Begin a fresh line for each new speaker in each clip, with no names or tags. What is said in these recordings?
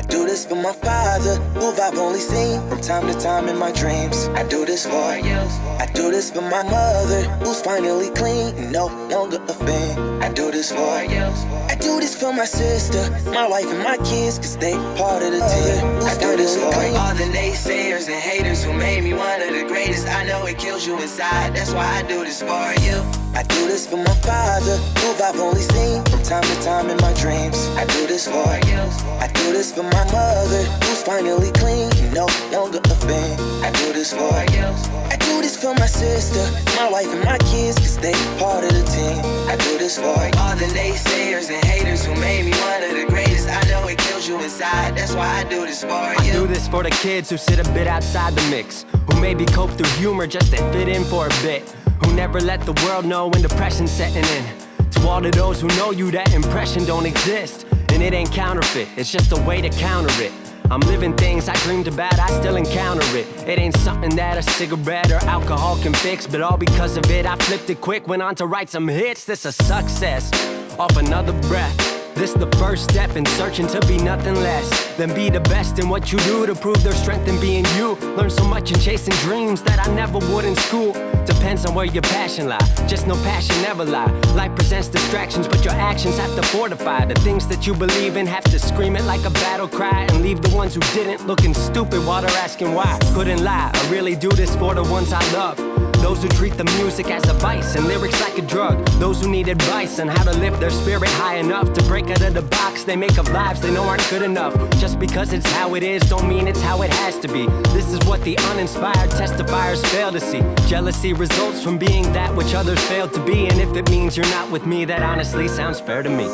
do this for my father, who I've only seen from time to time in my dreams. I do this for you. I do this for my mother, who's finally clean and no longer a fiend. I do this for you. I do this for my sister, my wife and my kids, cause they part of the team. I do this for all the naysayers and haters who made me one of the greatest. I know it kills you inside, that's why I do this for you. I do this for my father, who I've only seen from time to time in my dreams. I do this for you. I do this for my mother, who's finally clean and no longer a fiend. I do this for you. I do this for my sister, my wife and my kids, cause they part of the team. I do this for all the naysayers and haters who made me one of the greatest. I know it kills you inside, that's why I do this for you.
I do this for the kids who sit a bit outside the mix, who maybe cope through humor just to fit in for a bit, who never let the world know when depression's setting in. To all of those who know you, that impression don't exist, and it ain't counterfeit, it's just a way to counter it. I'm living things I dreamed about, I still encounter it. It ain't something that a cigarette or alcohol can fix, but all because of it I flipped it quick, went on to write some hits. This a success, off another breath. This the first step in searching to be nothing less than be the best in what you do, to prove their strength in being you. Learn so much in chasing dreams that I never would in school. Depends on where your passion lie, just no passion never lie. Life presents distractions, but your actions have to fortify the things that you believe in. Have to scream it like a battle cry, and leave the ones who didn't looking stupid while they're asking why. Couldn't lie, I really do this for the ones I love, those who treat the music as a vice and lyrics like a drug, those who need advice on how to lift their spirit high enough to break out of the box they make up lives they know aren't good enough. Just because it's how it is don't mean it's how it has to be. This is what the uninspired testifiers fail to see. Jealousy results from being that which others fail to be, and if it means you're not with me, that honestly sounds fair to me.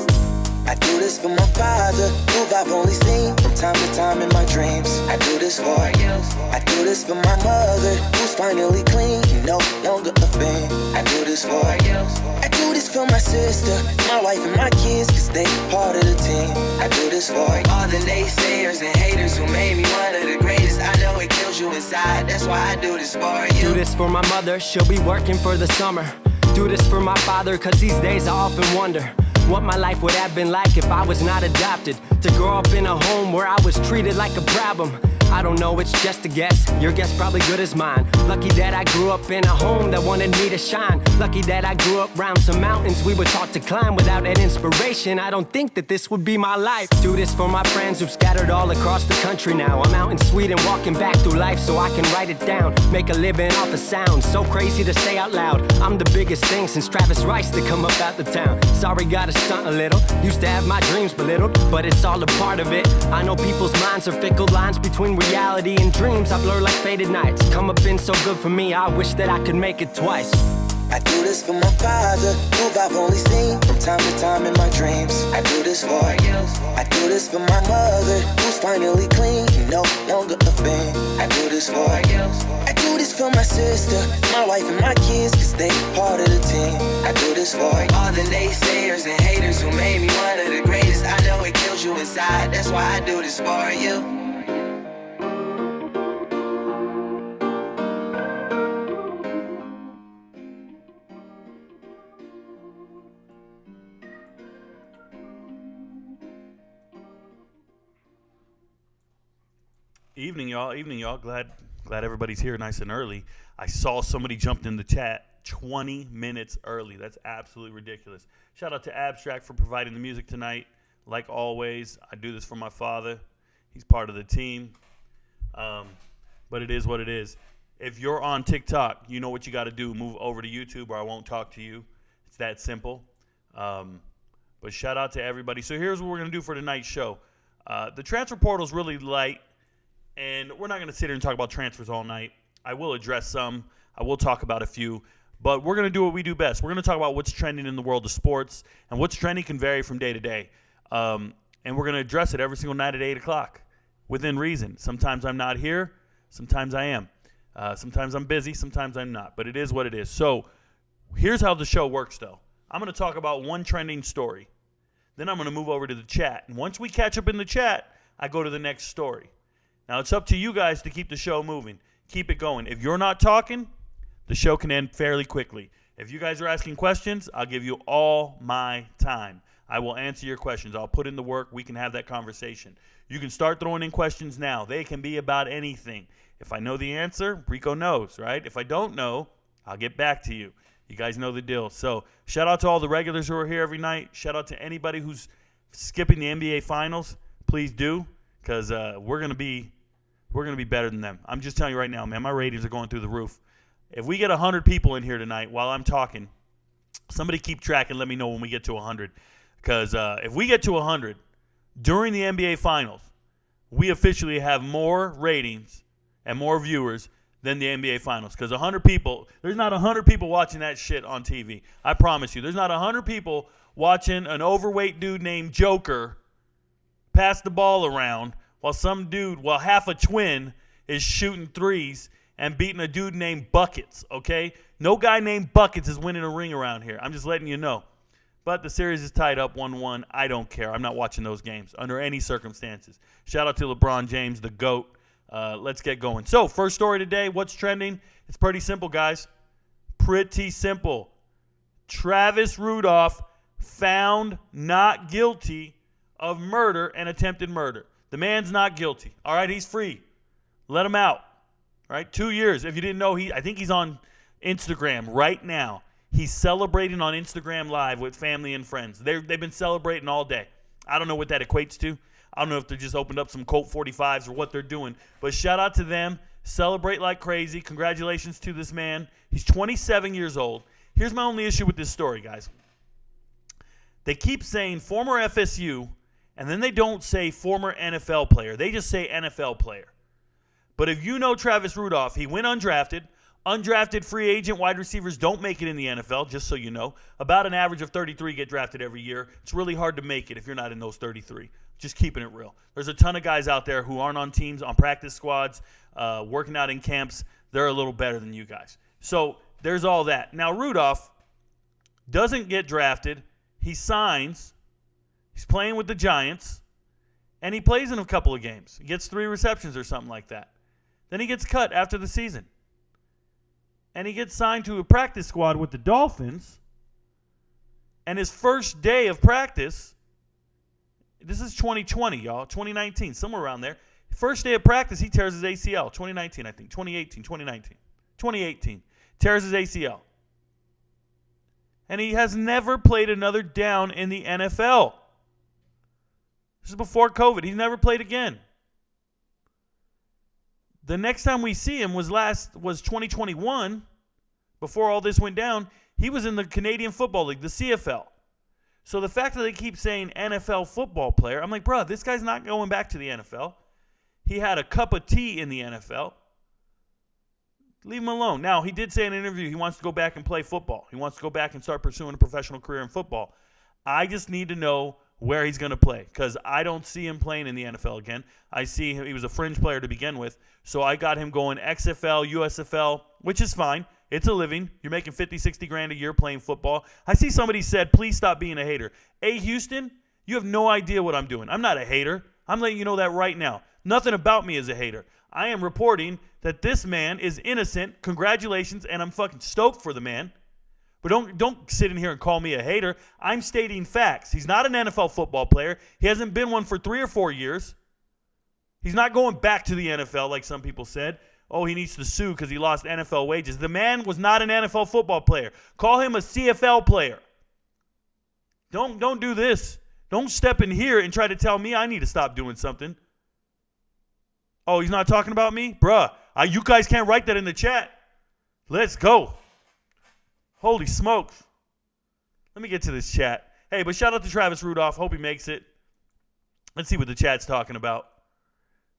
I do this for my father, who I've only seen from time to time in my dreams. I do this for you. I do this for my mother, who's finally clean and no longer a fiend. I do this for you. I do this for my sister, my wife and my kids, cause they part of the team. I do this for all the naysayers and haters who made me one of the greatest. I know it kills you inside, that's why I do this for you.
Do this for my mother, she'll be working for the summer. Do this for my father, cause these days I often wonder what my life would have been like if I was not adopted. To grow up in a home where I was treated like a problem, I don't know, it's just a guess. Your guess probably good as mine. Lucky that I grew up in a home that wanted me to shine. Lucky that I grew up around some mountains we were taught to climb. Without that inspiration, I don't think that this would be my life. Do this for my friends who've scattered all across the country now. I'm out in Sweden walking back through life so I can write it down. Make a living off the sound, so crazy to say out loud. I'm the biggest thing since Travis Rice to come up out the town. Sorry, gotta stunt a little. Used to have my dreams belittled, but it's all a part of it. I know people's minds are fickle, lines between reality and dreams I blur like faded nights. Come up been so good for me, I wish that I could make it twice.
I do this for my father, who I've only seen from time to time in my dreams. I do this for you. I do this for my mother, who's finally clean and no longer a fiend. I do this for you. I do this for my sister, my wife and my kids, cause they part of the team. I do this for all the naysayers and haters who made me one of the greatest. I know it kills you inside, that's why I do this for you.
Evening, y'all. Glad everybody's here nice and early. I saw somebody jumped in the chat 20 minutes early. That's absolutely ridiculous. Shout out to Abstract for providing the music tonight. Like always, I do this for my father. He's part of the team. But it is what it is. If you're on TikTok, you know what you got to do. Move over to YouTube or I won't talk to you. It's that simple. But shout out to everybody. So here's what we're going to do for tonight's show. The transfer portal's really light. And we're not going to sit here and talk about transfers all night. I will address some. I will talk about a few. But we're going to do what we do best. We're going to talk about what's trending in the world of sports. And what's trending can vary from day to day. And we're going to address it every single night at 8 o'clock within reason. Sometimes I'm not here. Sometimes I am. Sometimes I'm busy. Sometimes I'm not. But it is what it is. So here's how the show works, though. I'm going to talk about one trending story. Then I'm going to move over to the chat. And once we catch up in the chat, I go to the next story. Now, it's up to you guys to keep the show moving. Keep it going. If you're not talking, the show can end fairly quickly. If you guys are asking questions, I'll give you all my time. I will answer your questions. I'll put in the work. We can have that conversation. You can start throwing in questions now. They can be about anything. If I know the answer, Rico knows, right? If I don't know, I'll get back to you. You guys know the deal. So shout out to all the regulars who are here every night. Shout out to anybody who's skipping the NBA Finals. Please do, because we're gonna be better than them. I'm just telling you right now, man. My ratings are going through the roof. If we get 100 people in here tonight while I'm talking, somebody keep track and let me know when we get to 100. Because if we get to 100 during the NBA Finals, we officially have more ratings and more viewers than the NBA Finals. Because 100 people, there's not 100 people watching that shit on TV. I promise you. There's not 100 people watching an overweight dude named Joker pass the ball around while half a twin is shooting threes and beating a dude named Buckets, okay? No guy named Buckets is winning a ring around here. I'm just letting you know. But the series is tied up 1-1. I don't care. I'm not watching those games under any circumstances. Shout out to LeBron James, the GOAT. Let's get going. So, first story today, what's trending? It's pretty simple, guys. Pretty simple. Travis Rudolph found not guilty of murder and attempted murder. The man's not guilty. All right, he's free. Let him out. All right, 2 years. If you didn't know, I think he's on Instagram right now. He's celebrating on Instagram Live with family and friends. They've been celebrating all day. I don't know what that equates to. I don't know if they just opened up some Colt 45s or what they're doing. But shout out to them. Celebrate like crazy. Congratulations to this man. He's 27 years old. Here's my only issue with this story, guys. They keep saying former FSU, and then they don't say former NFL player. They just say NFL player. But if you know Travis Rudolph, he went undrafted. Undrafted free agent wide receivers don't make it in the NFL, just so you know. About an average of 33 get drafted every year. It's really hard to make it if you're not in those 33. Just keeping it real. There's a ton of guys out there who aren't on teams, on practice squads, working out in camps. They're a little better than you guys. So there's all that. Now, Rudolph doesn't get drafted. He signs. He's playing with the Giants. And he plays in a couple of games. He gets 3 receptions or something like that. Then he gets cut after the season. And he gets signed to a practice squad with the Dolphins. And his first day of practice, this is 2020, y'all, 2019, somewhere around there. First day of practice, he tears his ACL. 2019, I think. 2018. Tears his ACL. And he has never played another down in the NFL. This is before COVID. He's never played again. The next time we see him was 2021, before all this went down. He was in the Canadian Football League, the CFL. So the fact that they keep saying NFL football player, I'm like, bro, this guy's not going back to the NFL. He had a cup of tea in the NFL. Leave him alone. Now, he did say in an interview he wants to go back and play football. He wants to go back and start pursuing a professional career in football. I just need to know where he's going to play, because I don't see him playing in the NFL again. I see he was a fringe player to begin with, so I got him going XFL, USFL, which is fine. It's a living. You're making $50, $60 a year playing football. I see somebody said, please stop being a hater. Hey, Houston, you have no idea what I'm doing. I'm not a hater. I'm letting you know that right now. Nothing about me is a hater. I am reporting that this man is innocent. Congratulations, and I'm fucking stoked for the man. But don't sit in here and call me a hater. I'm stating facts. He's not an NFL football player. He hasn't been one for 3 or 4 years. He's not going back to the NFL like some people said. Oh, he needs to sue because he lost NFL wages. The man was not an NFL football player. Call him a CFL player. Don't do this. Don't step in here and try to tell me I need to stop doing something. Oh, he's not talking about me? Bruh, you guys can't write that in the chat. Let's go. Holy smokes. Let me get to this chat. Hey, but shout out to Travis Rudolph. Hope he makes it. Let's see what the chat's talking about.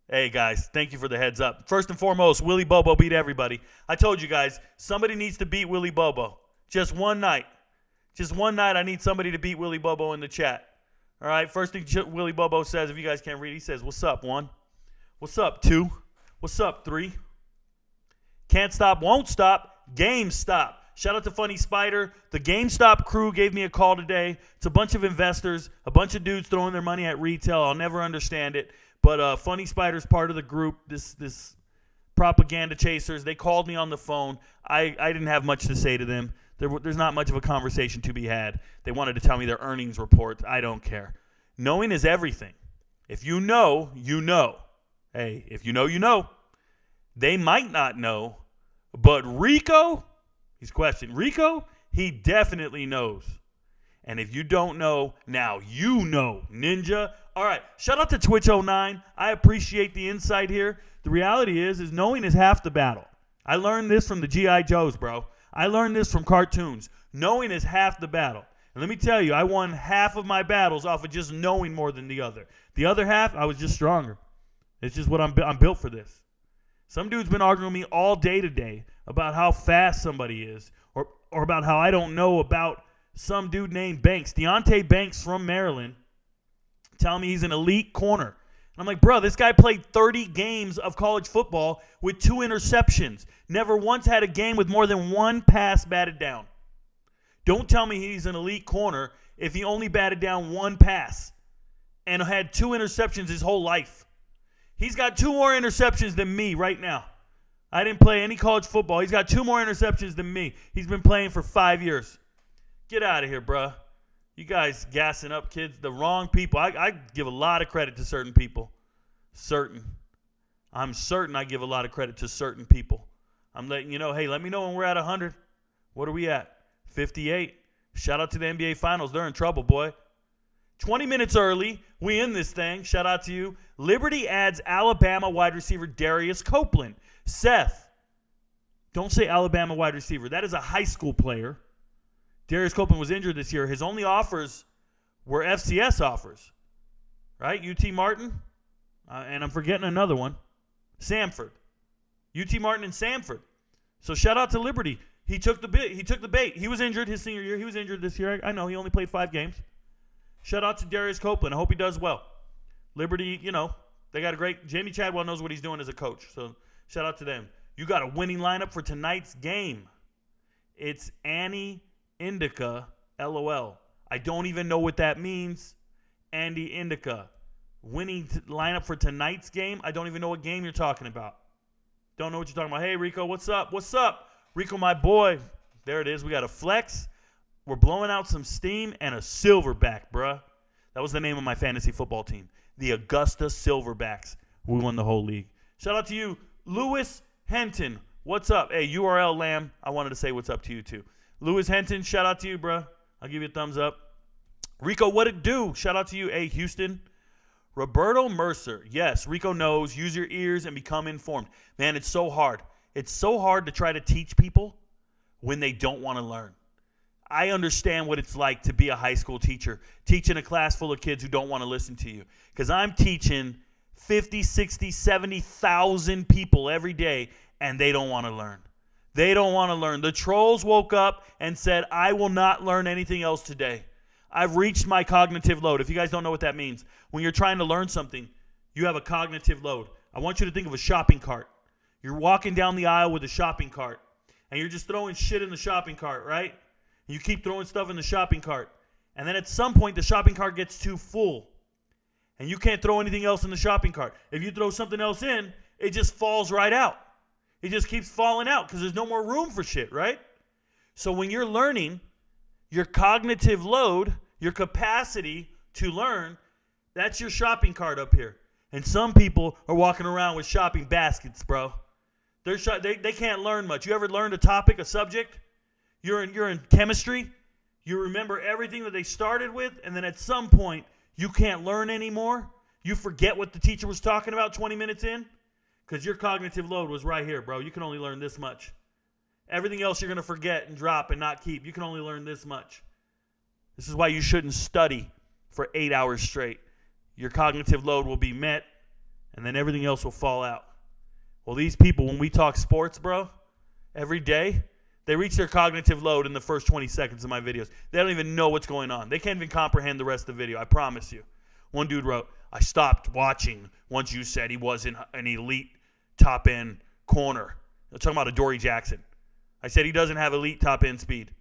Hey, guys, thank you for the heads up. First and foremost, Willie Bobo beat everybody. I told you guys, somebody needs to beat Willie Bobo. Just one night. Just one night, I need somebody to beat Willie Bobo in the chat. All right, first thing Willie Bobo says, if you guys can't read, he says, what's up, 1? What's up, 2? What's up, 3? Can't stop, won't stop, game stop. Shout out to Funny Spider. The GameStop crew gave me a call today. It's a bunch of investors, a bunch of dudes throwing their money at retail. I'll never understand it. But Funny Spider's part of the group, this propaganda chasers. They called me on the phone. I didn't have much to say to them. There's not much of a conversation to be had. They wanted to tell me their earnings report. I don't care. Knowing is everything. If you know, you know. Hey, if you know, you know. They might not know, but Rico, he's questioned. Rico, he definitely knows. And if you don't know, now you know, Ninja. All right, shout out to Twitch09. I appreciate the insight here. The reality is knowing is half the battle. I learned this from the G.I. Joes, bro. I learned this from cartoons. Knowing is half the battle. And let me tell you, I won half of my battles off of just knowing more than the other. The other half, I was just stronger. It's just what I'm built for this. Some dude's been arguing with me all day today about how fast somebody is or about how I don't know about some dude named Banks. Deontay Banks from Maryland telling me he's an elite corner. And I'm like, bro, this guy played 30 games of college football with 2 interceptions. Never once had a game with more than 1 pass batted down. Don't tell me he's an elite corner if he only batted down 1 pass and had 2 interceptions his whole life. He's got 2 more interceptions than me right now. I didn't play any college football. He's got 2 more interceptions than me. He's been playing for 5 years. Get out of here, bruh. You guys gassing up kids, the wrong people. I give a lot of credit to certain people. I'm certain I give a lot of credit to certain people. I'm letting you know, hey, let me know when we're at 100. What are we at? 58. Shout out to the NBA Finals. They're in trouble, boy. 20 minutes early. We in this thing. Shout out to you. Liberty adds Alabama wide receiver Darius Copeland. Seth, don't say Alabama wide receiver. That is a high school player. Darius Copeland was injured this year. His only offers were FCS offers, right? UT Martin, and I'm forgetting another one, Samford. UT Martin and Samford. So shout out to Liberty. He took the bait. He was injured his senior year. He was injured this year. I know he only played 5 games. Shout out to Darius Copeland. I hope he does well. Liberty, they got a great – Jamie Chadwell knows what he's doing as a coach. So shout out to them. You got a winning lineup for tonight's game. It's Annie Indica, LOL. I don't even know what that means. Andy Indica. Winning lineup for tonight's game? I don't even know what game you're talking about. Don't know what you're talking about. Hey, Rico, what's up? What's up? Rico, my boy. There it is. We got a flex. We're blowing out some steam and a silverback, bruh. That was the name of my fantasy football team. The Augusta Silverbacks. We won the whole league. Shout out to you, Lewis Henton. What's up? Hey, URL Lamb. I wanted to say what's up to you, too. Lewis Henton, shout out to you, bruh. I'll give you a thumbs up. Rico, what it do? Shout out to you, hey, Houston. Roberto Mercer. Yes, Rico knows. Use your ears and become informed. Man, it's so hard. It's so hard to try to teach people when they don't want to learn. I understand what it's like to be a high school teacher, teaching a class full of kids who don't want to listen to you. Because I'm teaching 50, 60, 70,000 people every day, and they don't want to learn. They don't want to learn. The trolls woke up and said, I will not learn anything else today. I've reached my cognitive load. If you guys don't know what that means, when you're trying to learn something, you have a cognitive load. I want you to think of a shopping cart. You're walking down the aisle with a shopping cart, and you're just throwing shit in the shopping cart, right? You keep throwing stuff in the shopping cart. And then at some point, the shopping cart gets too full. And you can't throw anything else in the shopping cart. If you throw something else in, it just falls right out. It just keeps falling out because there's no more room for shit, right? So when you're learning, your cognitive load, your capacity to learn, that's your shopping cart up here. And some people are walking around with shopping baskets, bro. They can't learn much. You ever learned a topic, a subject? You're in chemistry. You remember everything that they started with, and then at some point, you can't learn anymore. You forget what the teacher was talking about 20 minutes in because your cognitive load was right here, bro. You can only learn this much. Everything else you're going to forget and drop and not keep. You can only learn this much. This is why you shouldn't study for 8 hours straight. Your cognitive load will be met, and then everything else will fall out. Well, these people, when we talk sports, bro, every day, they reach their cognitive load in the first 20 seconds of my videos. They don't even know what's going on. They can't even comprehend the rest of the video, I promise you. One dude wrote, I stopped watching once you said he wasn't an elite top-end corner. I'm talking about Adoree Jackson. I said he doesn't have elite top-end speed.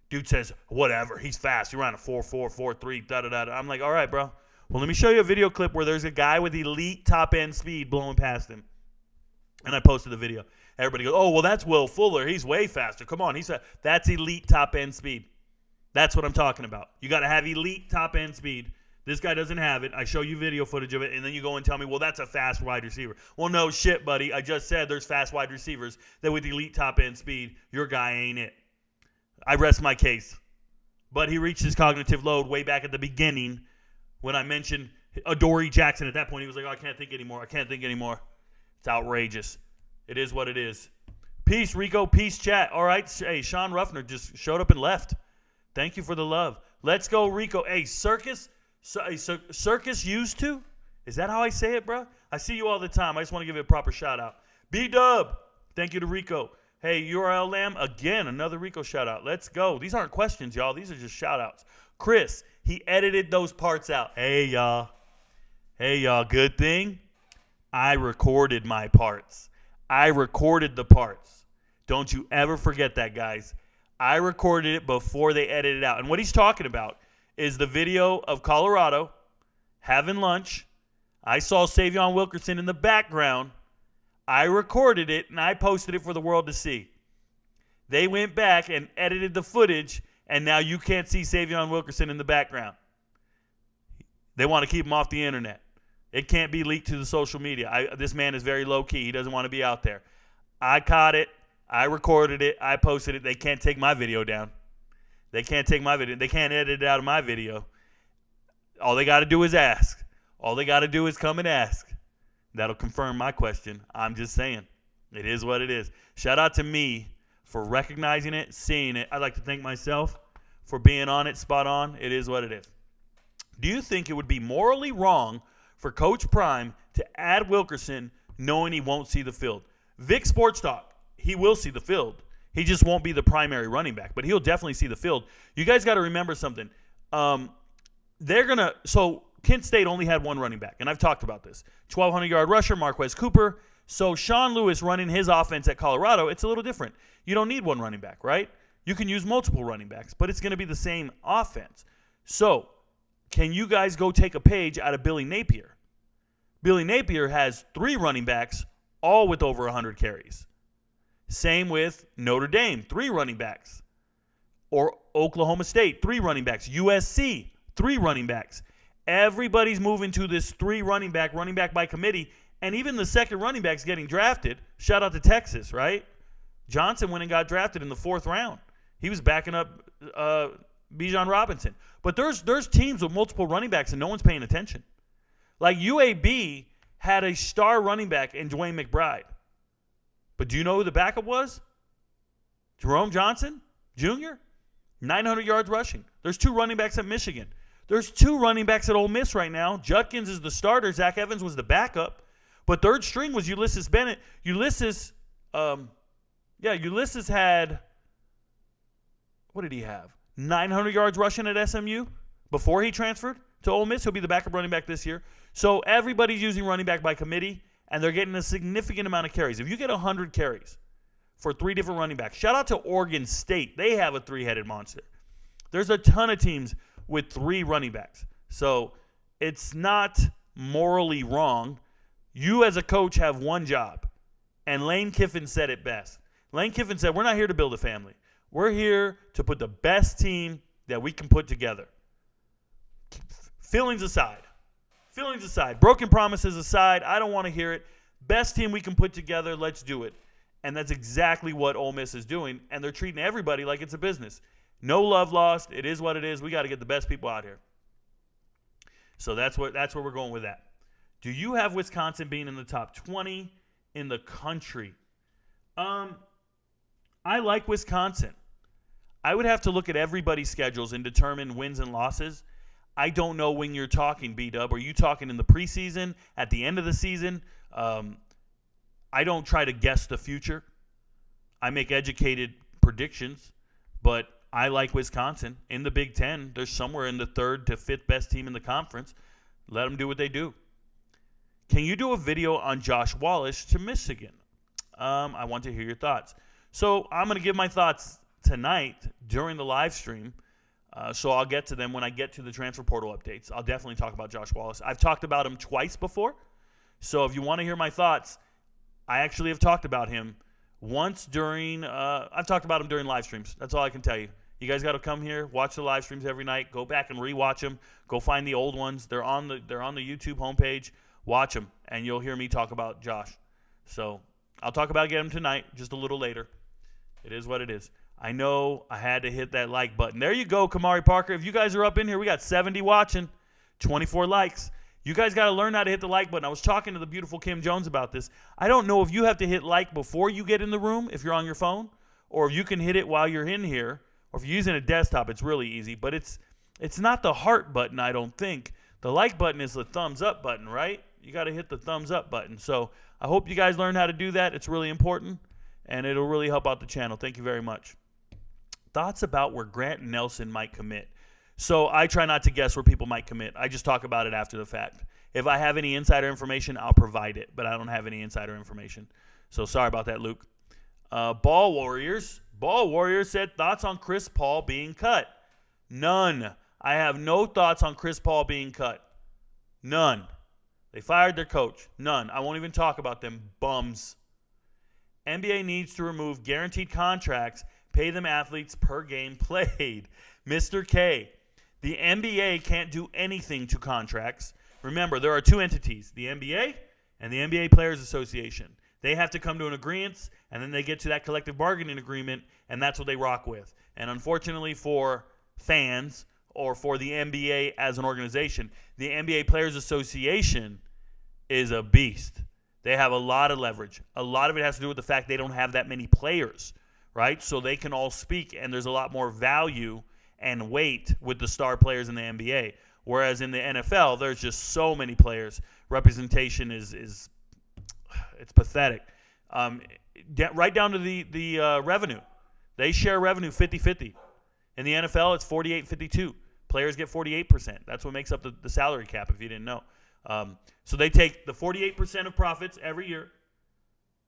Dude says, whatever, he's fast. He ran a 4.4, 4.3, da-da-da. I'm like, all right, bro. Well, let me show you a video clip where there's a guy with elite top-end speed blowing past him. And I posted the video. Everybody goes, oh, well, that's Will Fuller. He's way faster. Come on. That's elite top-end speed. That's what I'm talking about. You got to have elite top-end speed. This guy doesn't have it. I show you video footage of it, and then you go and tell me, well, that's a fast wide receiver. Well, no shit, buddy. I just said there's fast wide receivers that with elite top-end speed, your guy ain't it. I rest my case. But he reached his cognitive load way back at the beginning when I mentioned Adoree Jackson. At that point, he was like, oh, I can't think anymore. It's outrageous. It is what it is. Peace, Rico. Peace, chat. All right. Hey, Sean Ruffner just showed up and left. Thank you for the love. Let's go, Rico. Hey, Circus used to? Is that how I say it, bro? I see you all the time. I just want to give it a proper shout out. B-Dub. Thank you to Rico. Hey, URL Lamb. Again, another Rico shout out. Let's go. These aren't questions, y'all. These are just shout outs. Chris, he edited those parts out. Hey, y'all. Good thing I recorded my parts. I recorded the parts. Don't you ever forget that, guys. I recorded it before they edited it out. And what he's talking about is the video of Colorado having lunch. I saw Savion Wilkerson in the background. I recorded it, and I posted it for the world to see. They went back and edited the footage, and now you can't see Savion Wilkerson in the background. They want to keep him off the internet. It can't be leaked to the social media. This man is very low-key. He doesn't want to be out there. I caught it. I recorded it. I posted it. They can't take my video down. They can't take my video. They can't edit it out of my video. All they got to do is ask. All they got to do is come and ask. That'll confirm my question. I'm just saying. It is what it is. Shout out to me for recognizing it, seeing it. I'd like to thank myself for being on it, spot on. It is what it is. Do you think it would be morally wrong for Coach Prime to add Wilkerson knowing he won't see the field? Vic Sports Talk, he will see the field. He just won't be the primary running back, but he'll definitely see the field. You guys got to remember something. So Kent State only had one running back, and I've talked about this. 1,200-yard rusher, Marquez Cooper. So Sean Lewis running his offense at Colorado, it's a little different. You don't need one running back, right? You can use multiple running backs, but it's going to be the same offense. So can you guys go take a page out of Billy Napier? Billy Napier has 3 running backs, all with over 100 carries. Same with Notre Dame, 3 running backs. Or Oklahoma State, 3 running backs. USC, 3 running backs. Everybody's moving to this 3 running back by committee, and even the second running back's getting drafted. Shout out to Texas, right? Johnson went and got drafted in the 4th round. He was backing up Bijan Robinson. But there's teams with multiple running backs, and no one's paying attention. Like UAB had a star running back in Dwayne McBride. But do you know who the backup was? Jerome Johnson Jr., 900 yards rushing. There's 2 running backs at Michigan. There's 2 running backs at Ole Miss right now. Judkins is the starter. Zach Evans was the backup. But third string was Ulysses Bennett. Ulysses had, what did he have? 900 yards rushing at SMU before he transferred to Ole Miss. He'll be the backup running back this year. So everybody's using running back by committee, and they're getting a significant amount of carries. If you get 100 carries for 3 different running backs, shout out to Oregon State. They have a 3-headed monster. There's a ton of teams with 3 running backs. So it's not morally wrong. You as a coach have one job. And Lane Kiffin said it best. Lane Kiffin said, we're not here to build a family. We're here to put the best team that we can put together. Feelings aside. Broken promises aside. I don't want to hear it. Best team we can put together. Let's do it. And that's exactly what Ole Miss is doing. And they're treating everybody like it's a business. No love lost. It is what it is. We got to get the best people out here. So that's where we're going with that. Do you have Wisconsin being in the top 20 in the country? I like Wisconsin. I would have to look at everybody's schedules and determine wins and losses. I don't know when you're talking, B-Dub. Are you talking in the preseason, at the end of the season? I don't try to guess the future. I make educated predictions, but I like Wisconsin. In the Big Ten, they're somewhere in the 3rd to 5th best team in the conference. Let them do what they do. Can you do a video on Josh Wallace to Michigan? I want to hear your thoughts. So I'm going to give my thoughts tonight during the live stream. So I'll get to them when I get to the transfer portal updates. I'll definitely talk about Josh Wallace. I've talked about him twice before. So if you want to hear my thoughts, I actually have talked about him once during. I've talked about him during live streams. That's all I can tell you. You guys got to come here, watch the live streams every night. Go back and rewatch them. Go find the old ones. They're on the YouTube homepage. Watch them, and you'll hear me talk about Josh. So I'll talk about him tonight, just a little later. It is what it is. I know I had to hit that like button. There you go, Kamari Parker. If you guys are up in here, we got 70 watching, 24 likes. You guys got to learn how to hit the like button. I was talking to the beautiful Kim Jones about this. I don't know if you have to hit like before you get in the room if you're on your phone, or if you can hit it while you're in here, or if you're using a desktop, it's really easy. But it's not the heart button, I don't think. The like button is the thumbs up button, right? You got to hit the thumbs up button. So I hope you guys learn how to do that. It's really important, and it'll really help out the channel. Thank you very much. Thoughts about where Grant Nelson might commit. So I try not to guess where people might commit. I just talk about it after the fact. If I have any insider information, I'll provide it, but I don't have any insider information. So sorry about that, Luke. Ball Warriors said thoughts on Chris Paul being cut. None. I have no thoughts on Chris Paul being cut. None. They fired their coach. None. I won't even talk about them bums. NBA needs to remove guaranteed contracts, pay them athletes per game played. Mr. K, the NBA can't do anything to contracts. Remember, there are two entities, the NBA and the NBA Players Association. They have to come to an agreement, and then they get to that collective bargaining agreement, and that's what they rock with. And unfortunately for fans or for the NBA as an organization, the NBA Players Association is a beast. They have a lot of leverage. A lot of it has to do with the fact they don't have that many players, right? So they can all speak, and there's a lot more value and weight with the star players in the NBA. Whereas in the NFL, there's just so many players. Representation is it's pathetic. Right down to the revenue. They share revenue 50-50. In the NFL, it's 48-52. Players get 48%. That's what makes up the salary cap, if you didn't know. So they take the 48% of profits every year,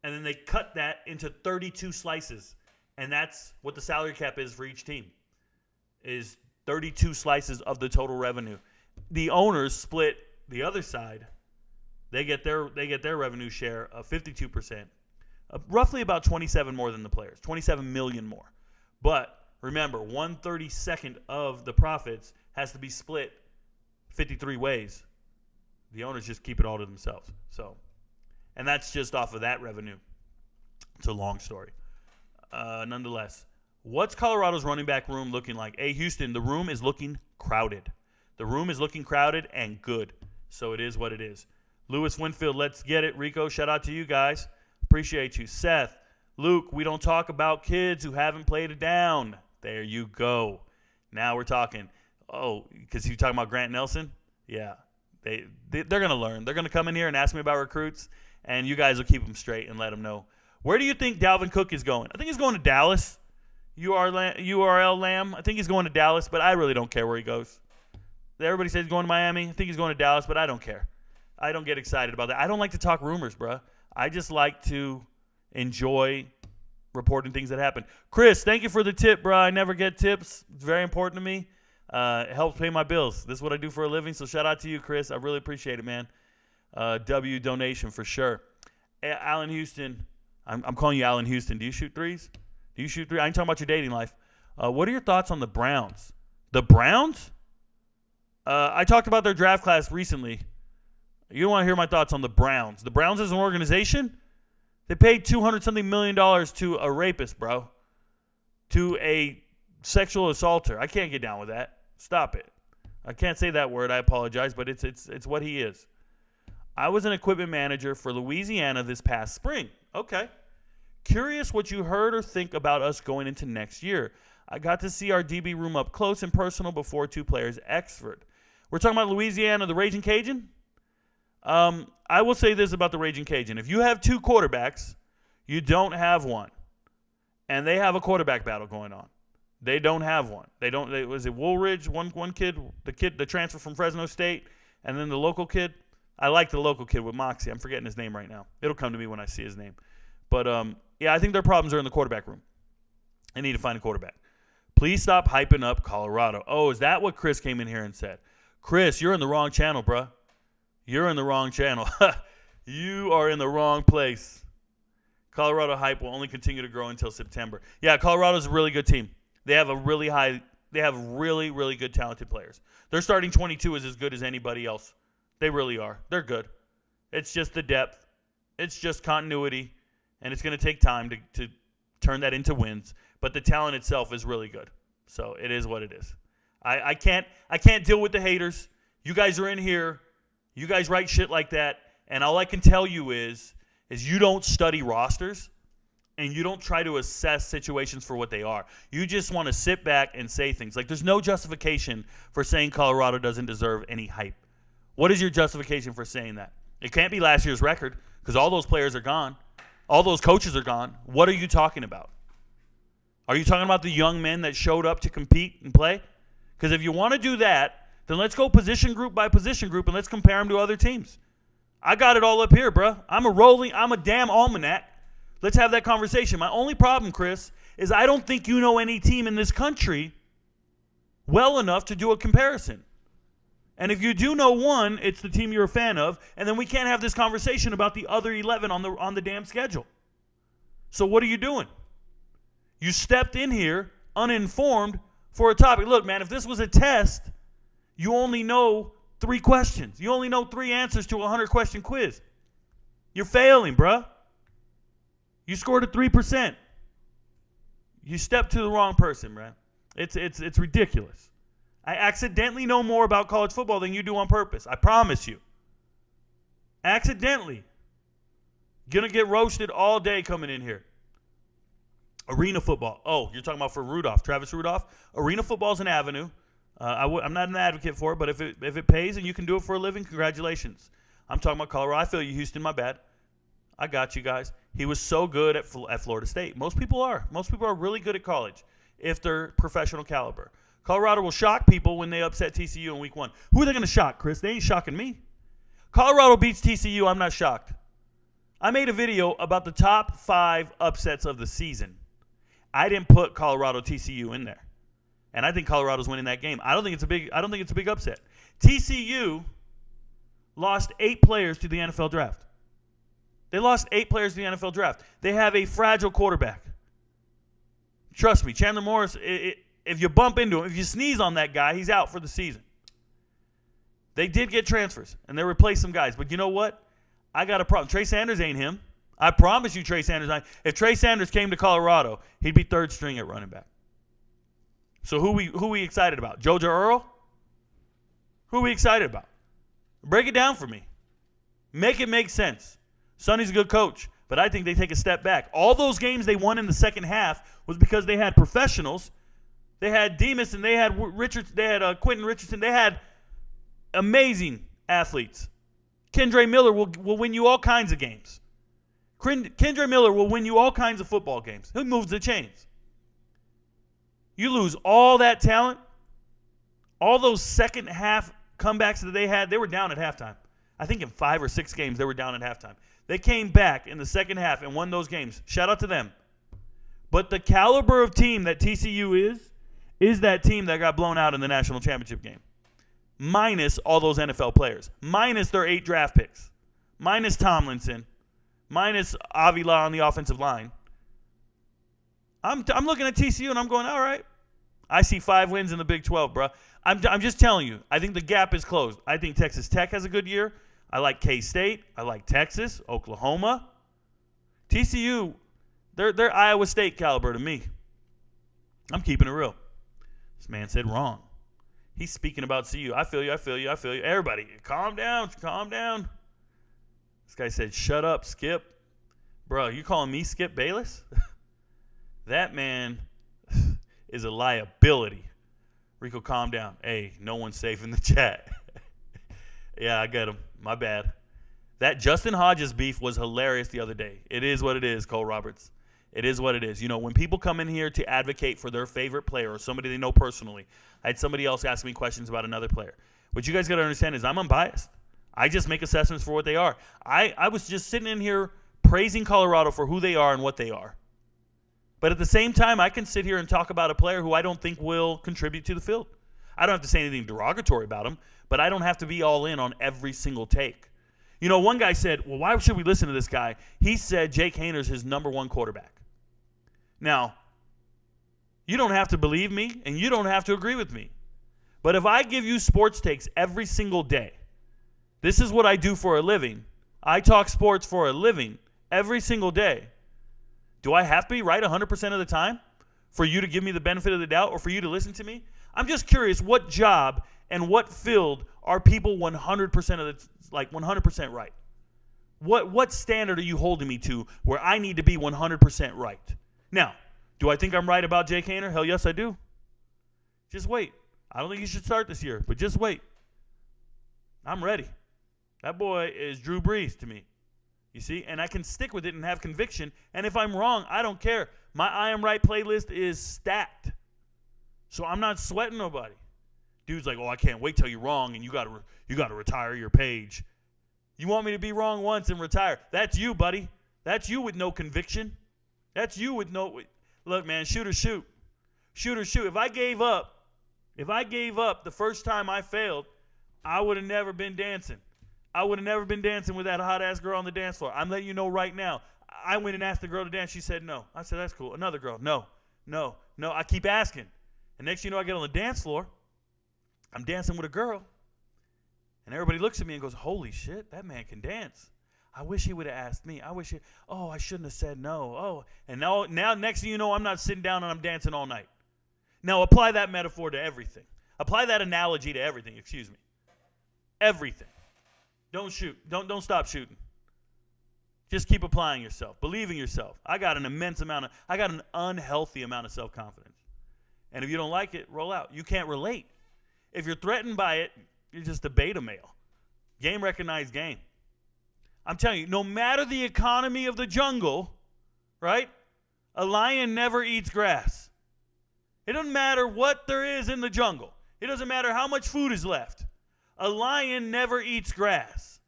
and then they cut that into 32 slices. And that's what the salary cap is for each team, is 32 slices of the total revenue. The owners split the other side. They get their revenue share of 52%, roughly about 27 more than the players, 27 million more. But remember, 1/32 of the profits has to be split 53 ways. The owners just keep it all to themselves. So, and that's just off of that revenue. It's a long story. Nonetheless, what's Colorado's running back room looking like? Hey, Houston, the room is looking crowded. The room is looking crowded and good. So it is what it is. Lewis Winfield, let's get it. Rico, shout out to you guys. Appreciate you. Seth, Luke, we don't talk about kids who haven't played it down. There you go. Now we're talking. Oh, because you're talking about Grant Nelson? Yeah. They're going to learn. They're going to come in here and ask me about recruits, and you guys will keep them straight and let them know. Where do you think Dalvin Cook is going? I think he's going to Dallas. URL Lamb. I think he's going to Dallas, but I really don't care where he goes. Everybody says he's going to Miami. I think he's going to Dallas, but I don't care. I don't get excited about that. I don't like to talk rumors, bro. I just like to enjoy reporting things that happen. Chris, thank you for the tip, bro. I never get tips. It's very important to me. It helps pay my bills. This is what I do for a living, so shout out to you, Chris. I really appreciate it, man. W donation for sure. Allen Houston. I'm calling you Allen Houston. Do you shoot threes? Do you shoot threes? I ain't talking about your dating life. What are your thoughts on the Browns? The Browns? I talked about their draft class recently. You don't want to hear my thoughts on the Browns. The Browns as an organization, they paid $200-something million to a rapist, bro. To a sexual assaulter. I can't get down with that. Stop it. I can't say that word. I apologize, but it's what he is. I was an equipment manager for Louisiana this past spring. Okay. Curious what you heard or think about us going into next year. I got to see our DB room up close and personal before two players Exford. We're talking about Louisiana, the Raging Cajun? I will say this about the Raging Cajun. If you have two quarterbacks, you don't have one. And they have a quarterback battle going on. They don't have one. Was it Woolridge, one kid, the transfer from Fresno State, and then the local kid? I like the local kid with Moxie. I'm forgetting his name right now. It'll come to me when I see his name. But, yeah, I think their problems are in the quarterback room. They need to find a quarterback. Please stop hyping up Colorado. Oh, is that what Chris came in here and said? Chris, you're in the wrong channel, bruh. You're in the wrong channel. You are in the wrong place. Colorado hype will only continue to grow until September. Yeah, Colorado's a really good team. They have really, really good talented players. Their starting 22 is as good as anybody else. They really are. They're good. It's just the depth. It's just continuity. And it's going to take time to turn that into wins. But the talent itself is really good. So it is what it is. I can't deal with the haters. You guys are in here. You guys write shit like that. And all I can tell you is you don't study rosters and you don't try to assess situations for what they are. You just want to sit back and say things. Like, there's no justification for saying Colorado doesn't deserve any hype. What is your justification for saying that? It can't be last year's record because all those players are gone. All those coaches are gone. What are you talking about? Are you talking about the young men that showed up to compete and play? Because if you want to do that, then let's go position group by position group and let's compare them to other teams. I got it all up here, bro. I'm a damn almanac. Let's have that conversation. My only problem, Chris, is I don't think you know any team in this country well enough to do a comparison. And if you do know one, it's the team you're a fan of, and then we can't have this conversation about the other 11 on the damn schedule. So what are you doing? You stepped in here uninformed for a topic. Look, man, if this was a test, you only know 3 questions. You only know 3 answers to a 100-question quiz. You're failing, bruh. You scored a 3%. You stepped to the wrong person, man. It's ridiculous. I accidentally know more about college football than you do on purpose. I promise you. Accidentally. Gonna get roasted all day coming in here. Arena football. Oh, you're talking about for Rudolph, Travis Rudolph? Arena football is an avenue. I'm not an advocate for it, but if it pays and you can do it for a living, congratulations. I'm talking about Colorado. I feel you, Houston. My bad. I got you guys. He was so good at Florida State. Most people are. Most people are really good at college if they're professional caliber. Colorado will shock people when they upset TCU in week 1. Who are they going to shock, Chris? They ain't shocking me. Colorado beats TCU. I'm not shocked. I made a video about the top 5 upsets of the season. I didn't put Colorado TCU in there. And I think Colorado's winning that game. I don't think it's a big upset. TCU lost 8 players to the NFL draft. They lost 8 players to the NFL draft. They have a fragile quarterback. Trust me, Chandler Morris, if you bump into him, if you sneeze on that guy, he's out for the season. They did get transfers, and they replaced some guys. But you know what? I got a problem. Trey Sanders ain't him. I promise you Trey Sanders. If Trey Sanders came to Colorado, he'd be 3rd string at running back. So who we excited about? Jojo Earl? Who we excited about? Break it down for me. Make it make sense. Sonny's a good coach, but I think they take a step back. All those games they won in the second half was because they had professionals. They had Demas and they had Richards. They had Quentin Richardson. They had amazing athletes. Kendre Miller will win you all kinds of games. Kendre Miller will win you all kinds of football games. He moves the chains. You lose all that talent, all those second half comebacks that they had. They were down at halftime. I think in 5 or 6 games they were down at halftime. They came back in the second half and won those games. Shout out to them. But the caliber of team that TCU is that team that got blown out in the national championship game. Minus all those NFL players. Minus their 8 draft picks. Minus Tomlinson. Minus Avila on the offensive line. I'm looking at TCU and I'm going, all right. I see 5 wins in the Big 12, bro. I'm just telling you. I think the gap is closed. I think Texas Tech has a good year. I like K-State. I like Texas, Oklahoma. TCU, they're Iowa State caliber to me. I'm keeping it real. This man said wrong. He's speaking about CU. I feel you. Everybody, calm down. This guy said, shut up, Skip. Bro, you calling me Skip Bayless? That man is a liability. Rico, calm down. Hey, no one's safe in the chat. Yeah, I got him. My bad. That Justin Hodges beef was hilarious the other day. It is what it is, Cole Roberts. It is what it is. You know, when people come in here to advocate for their favorite player or somebody they know personally, I had somebody else ask me questions about another player. What you guys got to understand is I'm unbiased. I just make assessments for what they are. I was just sitting in here praising Colorado for who they are and what they are. But at the same time, I can sit here and talk about a player who I don't think will contribute to the field. I don't have to say anything derogatory about him, but I don't have to be all in on every single take. You know, one guy said, well, why should we listen to this guy? He said Jake Hayner's his number one quarterback. Now, you don't have to believe me, and you don't have to agree with me. But if I give you sports takes every single day, this is what I do for a living. I talk sports for a living every single day. Do I have to be right 100% of the time for you to give me the benefit of the doubt or for you to listen to me? I'm just curious, what job and what field are people 100% right? What standard are you holding me to where I need to be 100% right? Now, do I think I'm right about Jake Haener? Hell yes, I do. Just wait. I don't think you should start this year, but just wait. I'm ready. That boy is Drew Brees to me. You see? And I can stick with it and have conviction. And if I'm wrong, I don't care. My I Am Right playlist is stacked. So I'm not sweating nobody. Dude's like, oh, I can't wait till you're wrong and you gotta retire your page. You want me to be wrong once and retire? That's you, buddy. That's you with no conviction. That's you with no. Look, man, shoot or shoot. Shoot or shoot. If I gave up the first time I failed, I would have never been dancing. I would have never been dancing with that hot-ass girl on the dance floor. I'm letting you know right now. I went and asked the girl to dance. She said no. I said, that's cool. Another girl. No. I keep asking. And next thing you know, I get on the dance floor. I'm dancing with a girl. And everybody looks at me and goes, holy shit, that man can dance. I wish he would have asked me. I shouldn't have said no. Oh, and now next thing you know, I'm not sitting down and I'm dancing all night. Now apply that metaphor to everything. Apply that analogy to everything, excuse me. Everything. Don't shoot. Don't stop shooting. Just keep applying yourself. Believe in yourself. I got an unhealthy amount of self-confidence. And if you don't like it, roll out. You can't relate. If you're threatened by it, you're just a beta male. Game recognized game. I'm telling you, no matter the economy of the jungle, right? A lion never eats grass. It doesn't matter what there is in the jungle. It doesn't matter how much food is left. A lion never eats grass.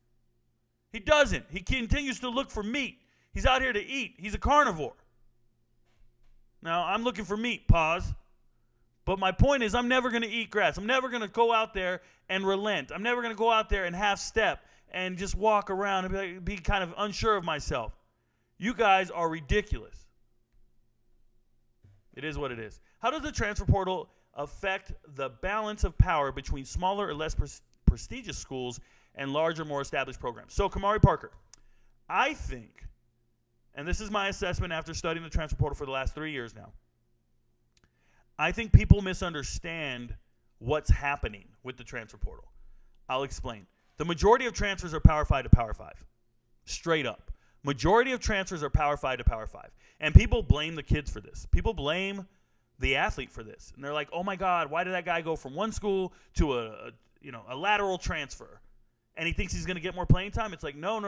He doesn't. He continues to look for meat. He's out here to eat. He's a carnivore. Now, I'm looking for meat, pause. But my point is, I'm never going to eat grass. I'm never going to go out there and relent. I'm never going to go out there and half step and just walk around and be kind of unsure of myself. You guys are ridiculous. It is what it is. How does the transfer portal affect the balance of power between smaller or less prestigious schools and larger, more established programs? So, Kamari Parker, I think, and this is my assessment after studying the transfer portal for the last 3 years now, I think people misunderstand what's happening with the transfer portal. I'll explain. The majority of transfers are Power 5 to Power 5. Straight up. Majority of transfers are Power 5 to Power 5. And people blame the kids for this. People blame the athlete for this. And they're like, oh my God, why did that guy go from one school to a lateral transfer? And he thinks he's going to get more playing time? It's like, no.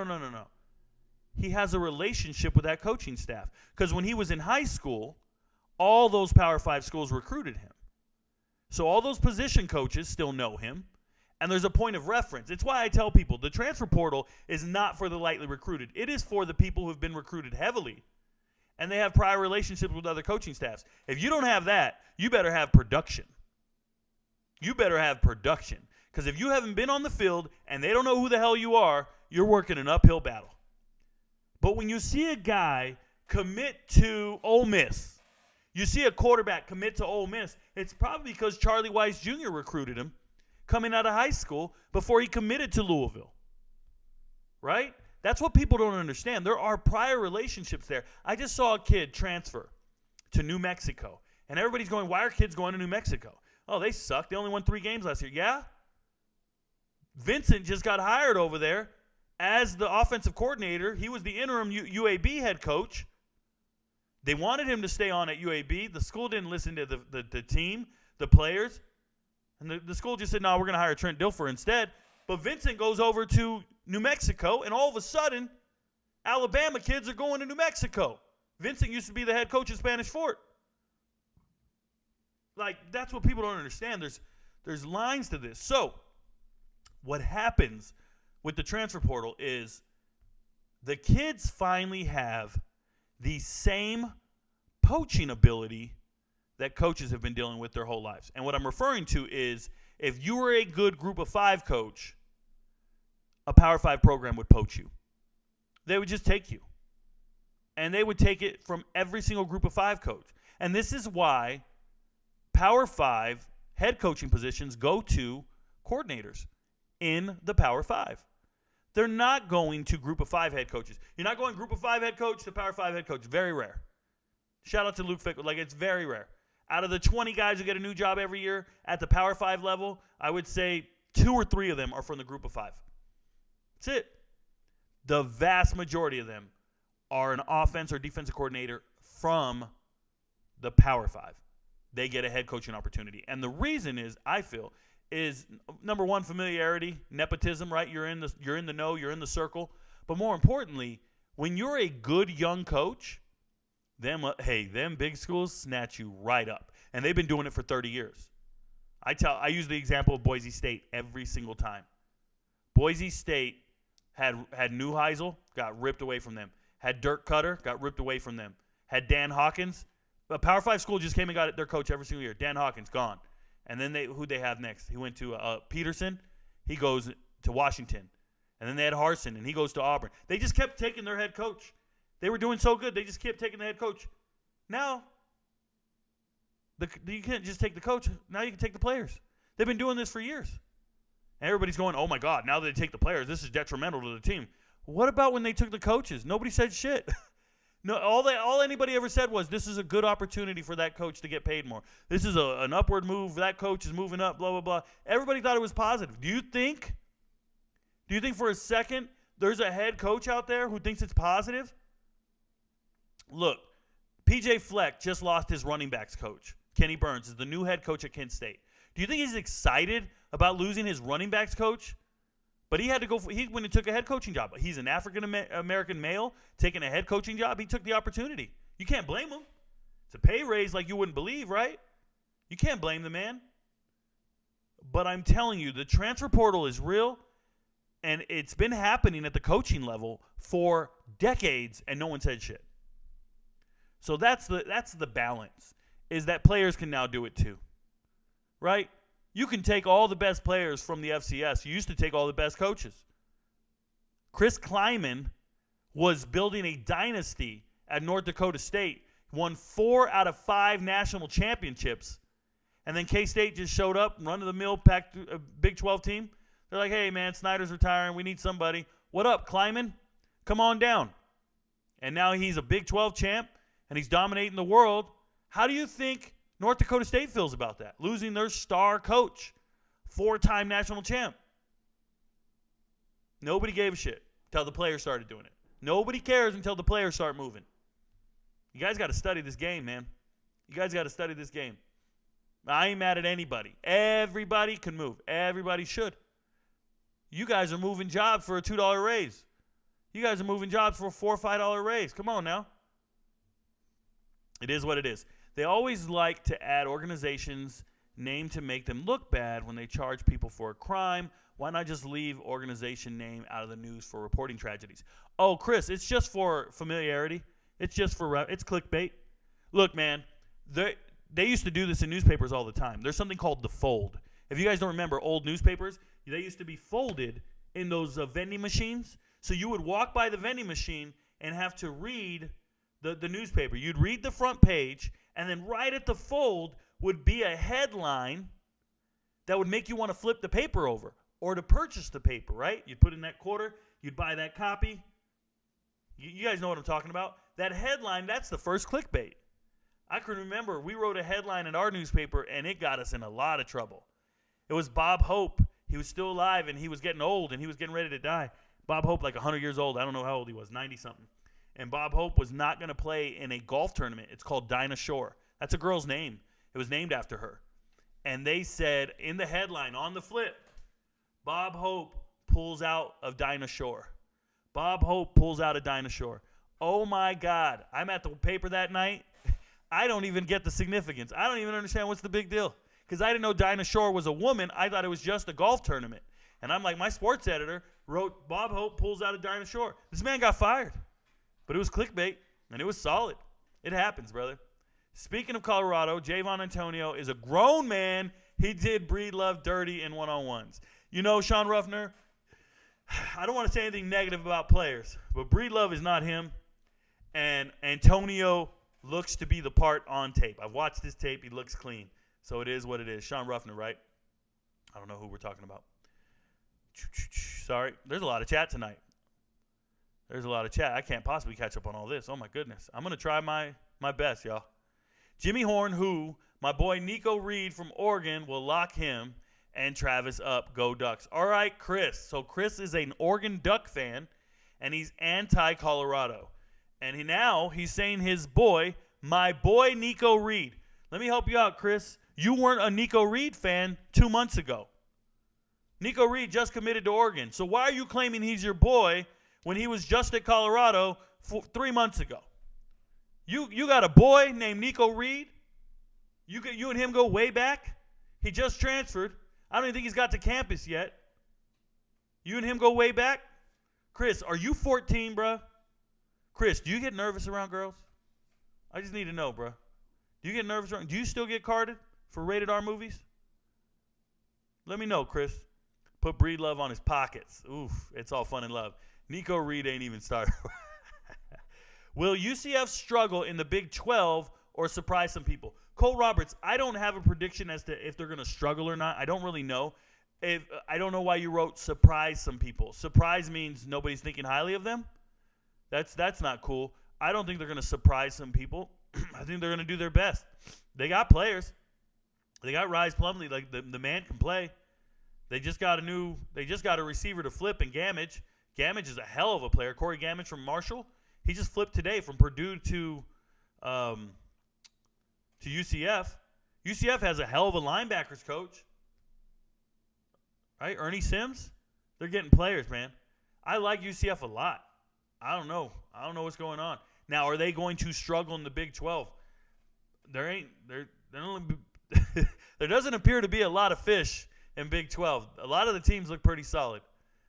He has a relationship with that coaching staff. Because when he was in high school, all those Power 5 schools recruited him. So all those position coaches still know him. And there's a point of reference. It's why I tell people the transfer portal is not for the lightly recruited. It is for the people who have been recruited heavily. And they have prior relationships with other coaching staffs. If you don't have that, you better have production. You better have production. Because if you haven't been on the field and they don't know who the hell you are, you're working an uphill battle. But when you see a guy commit to Ole Miss, you see a quarterback commit to Ole Miss, it's probably because Charlie Weiss Jr. recruited him coming out of high school before he committed to Louisville. Right? That's what people don't understand. There are prior relationships there. I just saw a kid transfer to New Mexico, and everybody's going, why are kids going to New Mexico? Oh, they suck. They only won 3 games last year. Yeah? Vincent just got hired over there as the offensive coordinator. He was the interim UAB head coach. They wanted him to stay on at UAB. The school didn't listen to the team, the players. And the school just said, no, we're going to hire Trent Dilfer instead. But Vincent goes over to New Mexico, and all of a sudden, Alabama kids are going to New Mexico. Vincent used to be the head coach at Spanish Fort. Like, that's what people don't understand. There's lines to this. So, what happens with the transfer portal is the kids finally have the same poaching ability that coaches have been dealing with their whole lives. And what I'm referring to is if you were a good group of 5 coach, a Power 5 program would poach you. They would just take you. And they would take it from every single group of 5 coach. And this is why Power 5 head coaching positions go to coordinators in the Power 5. They're not going to group of 5 head coaches. You're not going group of 5 head coach to Power 5 head coach. Very rare. Shout out to Luke Fickle. Like, it's very rare. Out of the 20 guys who get a new job every year at the Power 5 level, I would say 2 or 3 of them are from the group of 5. That's it. The vast majority of them are an offense or defensive coordinator from the Power 5. They get a head coaching opportunity. And the reason is, I feel, is number one, familiarity, nepotism, right? You're in the know, you're in the circle. But more importantly, when you're a good young coach, them big schools snatch you right up. And they've been doing it for 30 years. I use the example of Boise State every single time. Boise State had Neuheisel, got ripped away from them. Had Dirk Cutter, got ripped away from them. Had Dan Hawkins. A Power 5 school just came and got their coach every single year. Dan Hawkins, gone. And then who'd they have next? He went to Peterson. He goes to Washington. And then they had Harsin, and he goes to Auburn. They just kept taking their head coach. They were doing so good, they just kept taking the head coach. Now, you can't just take the coach. Now you can take the players. They've been doing this for years. And everybody's going, oh, my God, now that they take the players, this is detrimental to the team. What about when they took the coaches? Nobody said shit. No, all anybody ever said was, this is a good opportunity for that coach to get paid more. This is an upward move. That coach is moving up, blah, blah, blah. Everybody thought it was positive. Do you think for a second there's a head coach out there who thinks it's positive? Look, P.J. Fleck just lost his running backs coach. Kenny Burns is the new head coach at Kent State. Do you think he's excited about losing his running backs coach? But he had to he went and took a head coaching job. He's an African-American male taking a head coaching job. He took the opportunity. You can't blame him. It's a pay raise like you wouldn't believe, right? You can't blame the man. But I'm telling you, the transfer portal is real, and it's been happening at the coaching level for decades, and no one said shit. So that's the balance, is that players can now do it too, right? You can take all the best players from the FCS. You used to take all the best coaches. Chris Kleiman was building a dynasty at North Dakota State, won 4 out of 5 national championships, and then K-State just showed up, run-of-the-mill Big 12 team. They're like, hey, man, Snyder's retiring. We need somebody. What up, Kleiman? Come on down. And now he's a Big 12 champ, and he's dominating the world. How do you think North Dakota State feels about that? Losing their star coach, 4-time national champ. Nobody gave a shit until the players started doing it. Nobody cares until the players start moving. You guys got to study this game, man. You guys got to study this game. I ain't mad at anybody. Everybody can move. Everybody should. You guys are moving jobs for a $2 raise. You guys are moving jobs for a $4 or $5 raise. Come on now. It is what it is. They always like to add organizations' name to make them look bad when they charge people for a crime. Why not just leave organization name out of the news for reporting tragedies? Oh, Chris, it's just for familiarity. It's just for it's clickbait. Look, man, they used to do this in newspapers all the time. There's something called the fold. If you guys don't remember old newspapers, they used to be folded in those vending machines. So you would walk by the vending machine and have to read the newspaper. You'd read the front page, and then right at the fold would be a headline that would make you want to flip the paper over or to purchase the paper, right? You'd put in that quarter. You'd buy that copy. You guys know what I'm talking about. That headline, that's the first clickbait. I can remember we wrote a headline in our newspaper, and it got us in a lot of trouble. It was Bob Hope. He was still alive, and he was getting old, and he was getting ready to die. Bob Hope, like 100 years old. I don't know how old he was, 90-something. And Bob Hope was not going to play in a golf tournament. It's called Dinah Shore. That's a girl's name. It was named after her. And they said in the headline, on the flip, Bob Hope pulls out of Dinah Shore. Bob Hope pulls out of Dinah Shore. Oh, my God. I'm at the paper that night. I don't even get the significance. I don't even understand what's the big deal. Because I didn't know Dinah Shore was a woman. I thought it was just a golf tournament. And I'm like, my sports editor wrote, Bob Hope pulls out of Dinah Shore. This man got fired. But it was clickbait, and it was solid. It happens, brother. Speaking of Colorado, Javon Antonio is a grown man. He did breed love dirty in one-on-ones. You know, Sean Ruffner, I don't want to say anything negative about players, but Breedlove is not him, and Antonio looks to be the part on tape. I've watched this tape. He looks clean. So it is what it is. Sean Ruffner, right? I don't know who we're talking about. Sorry. There's a lot of chat tonight. There's a lot of chat. I can't possibly catch up on all this. Oh, my goodness. I'm going to try my best, y'all. Jimmy Horn, who? My boy Nico Reed from Oregon will lock him and Travis up. Go Ducks. All right, Chris. So Chris is an Oregon Duck fan, and he's anti-Colorado. And he's saying his boy, my boy Nico Reed. Let me help you out, Chris. You weren't a Nico Reed fan 2 months ago. Nico Reed just committed to Oregon. So why are you claiming he's your boy when he was just at Colorado 3 months ago? You got a boy named Nico Reed? You and him go way back? He just transferred. I don't even think he's got to campus yet. You and him go way back? Chris, are you 14, bro? Chris, do you get nervous around girls? I just need to know, bro. Do you get nervous around? Do you still get carded for rated R movies? Let me know, Chris. Put Breedlove on his pockets. Oof, it's all fun and love. Nico Reed ain't even started. Will UCF struggle in the Big 12 or surprise some people? Cole Roberts, I don't have a prediction as to if they're going to struggle or not. I don't really know. I don't know why you wrote surprise some people. Surprise means nobody's thinking highly of them. That's not cool. I don't think they're going to surprise some people. I think they're going to do their best. They got players. They got Rise Plumlee. Like the man can play. They just got a receiver to flip in Gamage. Gamage is a hell of a player. Corey Gamage from Marshall. He just flipped today from Purdue to UCF. UCF has a hell of a linebackers coach. Right? Ernie Sims. They're getting players, man. I like UCF a lot. I don't know what's going on. Now, are they going to struggle in the Big 12? There doesn't appear to be a lot of fish in Big 12. A lot of the teams look pretty solid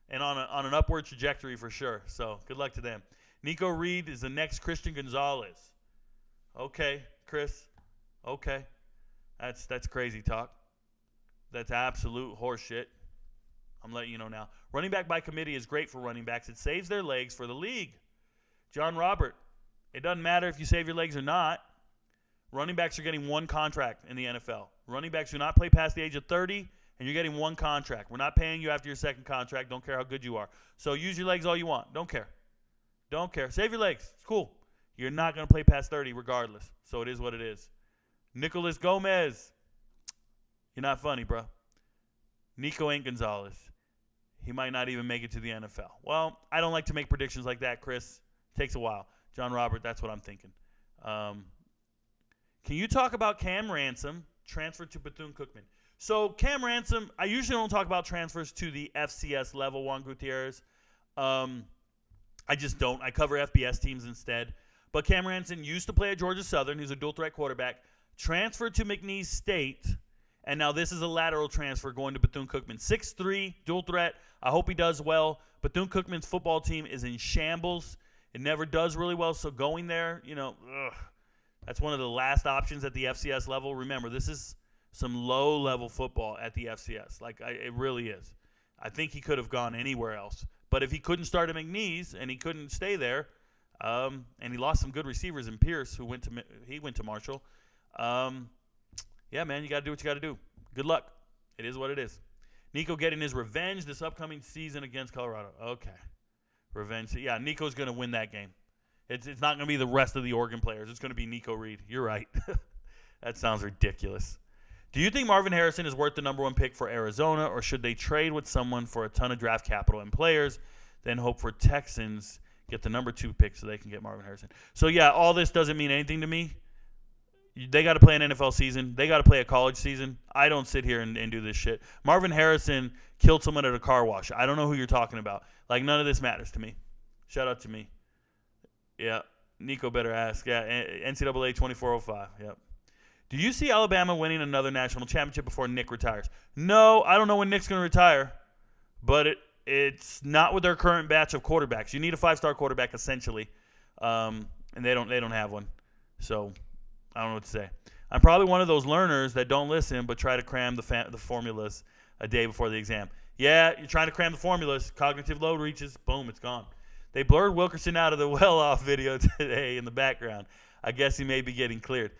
and on an upward trajectory for sure. So good luck to them. Nico Reed is the next Christian Gonzalez. Okay, Chris. Okay. That's crazy talk. That's absolute horseshit. I'm letting you know now. Running back by committee is great for running backs. It saves their legs for the league. John Robert, it doesn't matter if you save your legs or not. Running backs are getting one contract in the NFL. Running backs do not play past the age of 30, and you're getting one contract. We're not paying you after your second contract. Don't care how good you are. So use your legs all you want. Don't care. Don't care. Save your legs. It's cool. You're not going to play past 30 regardless. So it is what it is. Nicholas Gomez. You're not funny, bro. Nico ain't Gonzalez. He might not even make it to the NFL. Well, I don't like to make predictions like that, Chris. Takes a while. John Robert, that's what I'm thinking. Can you talk about Cam Ransom transfer to Bethune-Cookman? So Cam Ransom, I usually don't talk about transfers to the FCS level, Juan Gutierrez. I just don't. I cover FBS teams instead. But Cam Ransom used to play at Georgia Southern. He's a dual-threat quarterback. Transferred to McNeese State. And now this is a lateral transfer going to Bethune-Cookman. 6'3", dual threat. I hope he does well. Bethune-Cookman's football team is in shambles. It never does really well, so going there, that's one of the last options at the FCS level. Remember, this is some low-level football at the FCS. It really is. I think he could have gone anywhere else. But if he couldn't start at McNeese and he couldn't stay there, and he lost some good receivers in Pierce, who went to Marshall, yeah, man, you got to do what you got to do. Good luck. It is what it is. Nico getting his revenge this upcoming season against Colorado. Okay. Revenge. Yeah, Nico's going to win that game. It's not going to be the rest of the Oregon players. It's going to be Nico Reed. You're right. That sounds ridiculous. Do you think Marvin Harrison is worth the number one pick for Arizona, or should they trade with someone for a ton of draft capital and players, then hope for Texans get the number 2 pick so they can get Marvin Harrison? So, yeah, all this doesn't mean anything to me. They got to play an NFL season. They got to play a college season. I don't sit here and do this shit. Marvin Harrison killed someone at a car wash. I don't know who you're talking about. None of this matters to me. Shout out to me. Yeah. Nico better ask. Yeah. NCAA 2405. Yep. Do you see Alabama winning another national championship before Nick retires? No, I don't know when Nick's going to retire, but it's not with their current batch of quarterbacks. You need a 5-star quarterback essentially, and they don't have one. So I don't know what to say. I'm probably one of those learners that don't listen but try to cram the formulas a day before the exam. Yeah, you're trying to cram the formulas. Cognitive load reaches. Boom, it's gone. They blurred Wilkerson out of the well-off video today in the background. I guess he may be getting cleared.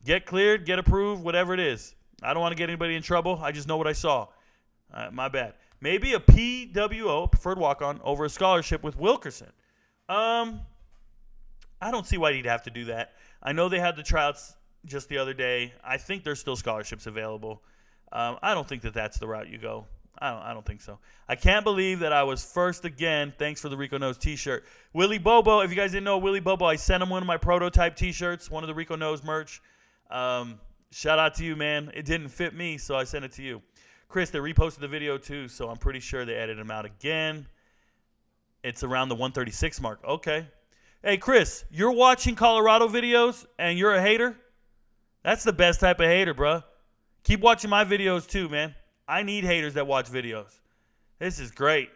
Get cleared, get approved, whatever it is. I don't want to get anybody in trouble. I just know what I saw. My bad. Maybe a PWO, preferred walk-on, over a scholarship with Wilkerson. I don't see why he'd have to do that. I know they had the tryouts just the other day. I think there's still scholarships available. I don't think that's the route you go. I don't think so. I can't believe that I was first again. Thanks for the Rico Knows t-shirt. Willie Bobo, if you guys didn't know Willie Bobo, I sent him one of my prototype t-shirts, one of the Rico Knows merch. Shout out to you, man. It didn't fit me, so I sent it to you. Chris, they reposted the video too, so I'm pretty sure they edited him out again. It's around the 136 mark. Okay. Hey, Chris, you're watching Colorado videos and you're a hater? That's the best type of hater, bro. Keep watching my videos too, man. I need haters that watch videos. This is great.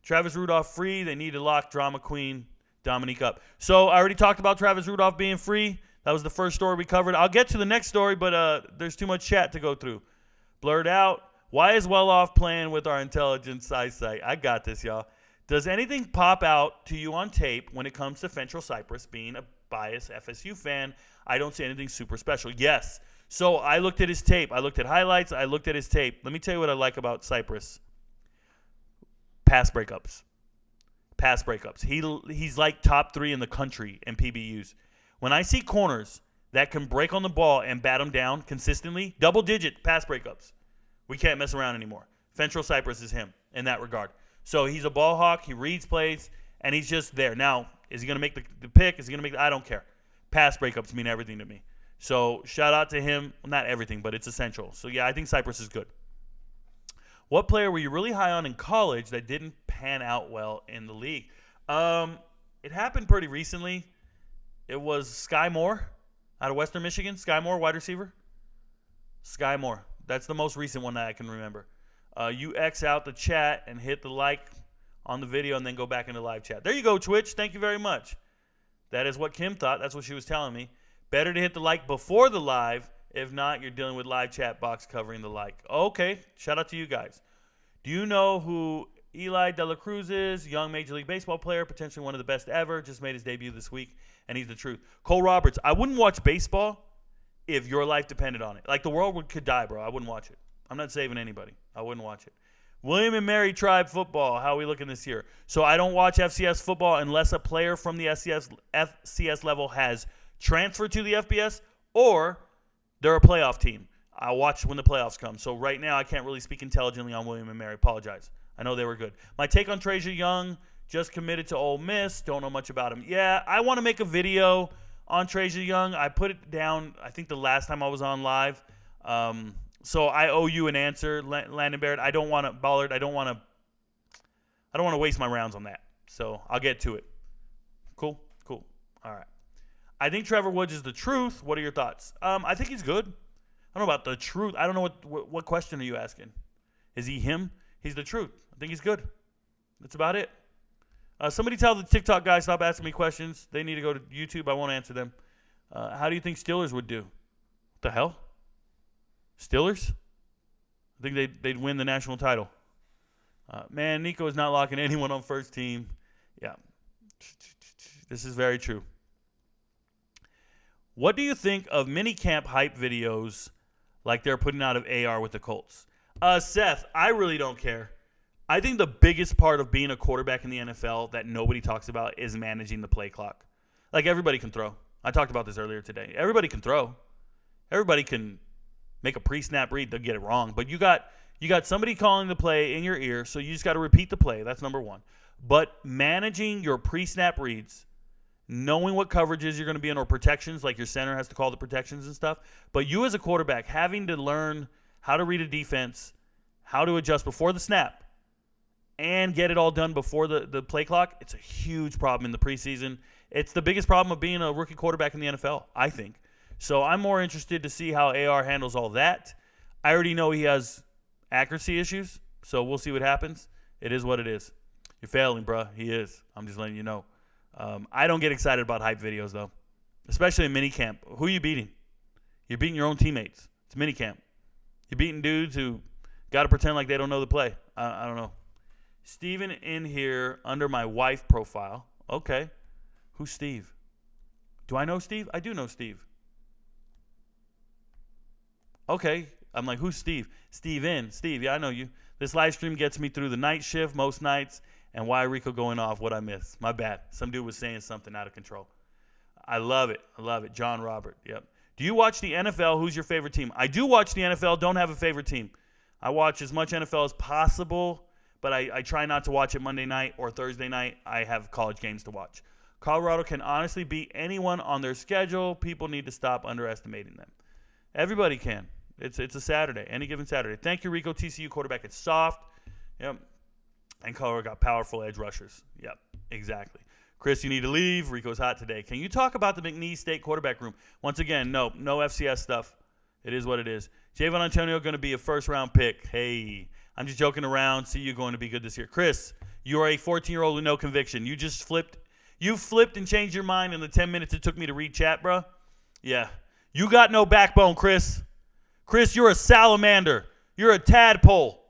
Travis Rudolph free. They need to lock drama queen Dominique up. So I already talked about Travis Rudolph being free. That was the first story we covered. I'll get to the next story, but there's too much chat to go through. Blurred out. Why is Well-Off playing with our intelligence eyesight? I got this, y'all. Does anything pop out to you on tape when it comes to Central Cyprus? Being a biased FSU fan, I don't see anything super special. Yes. So I looked at his tape. I looked at highlights. I looked at his tape. Let me tell you what I like about Cyprus. Pass breakups. Pass breakups. He's like top 3 in the country in PBUs. When I see corners that can break on the ball and bat them down consistently, double-digit pass breakups, we can't mess around anymore. Central Cyprus is him in that regard. So he's a ball hawk. He reads plays, and he's just there. Now, is he going to make the pick? Is he going to make I don't care. Pass breakups mean everything to me. So shout out to him. Well, not everything, but it's essential. So, yeah, I think Cyprus is good. What player were you really high on in college that didn't pan out well in the league? It happened pretty recently. It was Sky Moore out of Western Michigan. Sky Moore, wide receiver. Sky Moore. That's the most recent one that I can remember. You X out the chat and hit the like on the video and then go back into live chat. There you go, Twitch. Thank you very much. That is what Kim thought. That's what she was telling me. Better to hit the like before the live. If not, you're dealing with live chat box covering the like. Okay. Shout out to you guys. Do you know who Eli De La Cruz is? Young Major League Baseball player, potentially one of the best ever. Just made his debut this week, and he's the truth. Cole Roberts. I wouldn't watch baseball if your life depended on it. Like, the world could die, bro. I wouldn't watch it. I'm not saving anybody. I wouldn't watch it. William and Mary Tribe football. How are we looking this year? So I don't watch FCS football unless a player from the FCS level has transferred to the FBS or they're a playoff team. I watch when the playoffs come. So right now I can't really speak intelligently on William and Mary. Apologize. I know they were good. My take on Trajan Young, just committed to Ole Miss. Don't know much about him. Yeah, I want to make a video on Trajan Young. I put it down, I think, the last time I was on live. So I owe you an answer, Landon Barrett. I don't want to, Ballard. I don't want to waste my rounds on that. So I'll get to it. Cool. All right. I think Trevor Woods is the truth. What are your thoughts? I think he's good. I don't know about the truth. I don't know what question are you asking. Is he him? He's the truth. I think he's good. That's about it. Somebody tell the TikTok guys stop asking me questions. They need to go to YouTube. I won't answer them. How do you think Steelers would do? What the hell? Steelers? I think they'd win the national title. Man, Nico is not locking anyone on first team. Yeah. This is very true. What do you think of minicamp hype videos like they're putting out of AR with the Colts? Seth, I really don't care. I think the biggest part of being a quarterback in the NFL that nobody talks about is managing the play clock. Like, everybody can throw. I talked about this earlier today. Everybody can throw. Everybody can make a pre-snap read. They'll get it wrong. But you got somebody calling the play in your ear, so you just got to repeat the play. That's number one. But managing your pre-snap reads, knowing what coverages you're going to be in or protections, like your center has to call the protections and stuff. But you as a quarterback having to learn how to read a defense, how to adjust before the snap, and get it all done before the play clock, it's a huge problem in the preseason. It's the biggest problem of being a rookie quarterback in the NFL, I think. So I'm more interested to see how AR handles all that. I already know he has accuracy issues, so we'll see what happens. It is what it is. You're failing, bro. He is. I'm just letting you know. I don't get excited about hype videos, though, especially in minicamp. Who are you beating? You're beating your own teammates. It's minicamp. You're beating dudes who Got to pretend like they don't know the play. I don't know. Steven in here under my wife profile. Okay. Who's Steve? Do I know Steve? I do know Steve. Okay. I'm like, who's Steve? Steve, yeah, I know you. This live stream gets me through the night shift most nights. And why Rico going off? What I missed? My bad. Some dude was saying something out of control. I love it. John Robert. Yep. Do you watch the NFL? Who's your favorite team? I do watch the NFL. Don't have a favorite team. I watch as much NFL as possible, but I try not to watch it Monday night or Thursday night. I have college games to watch. Colorado can honestly beat anyone on their schedule. People need to stop underestimating them. Everybody can. It's a Saturday, any given Saturday. Thank you, Rico. TCU quarterback. It's soft. Yep. And Colorado got powerful edge rushers. Yep, exactly. Chris, you need to leave. Rico's hot today. Can you talk about the McNeese State quarterback room? Once again, no FCS stuff. It is what it is. Javon Antonio going to be a first-round pick. Hey, I'm just joking around. See you going to be good this year. Chris, you are a 14-year-old with no conviction. You just flipped. You flipped and changed your mind in the 10 minutes it took me to read chat, bro. Yeah. You got no backbone, Chris. Chris, you're a salamander. You're a tadpole.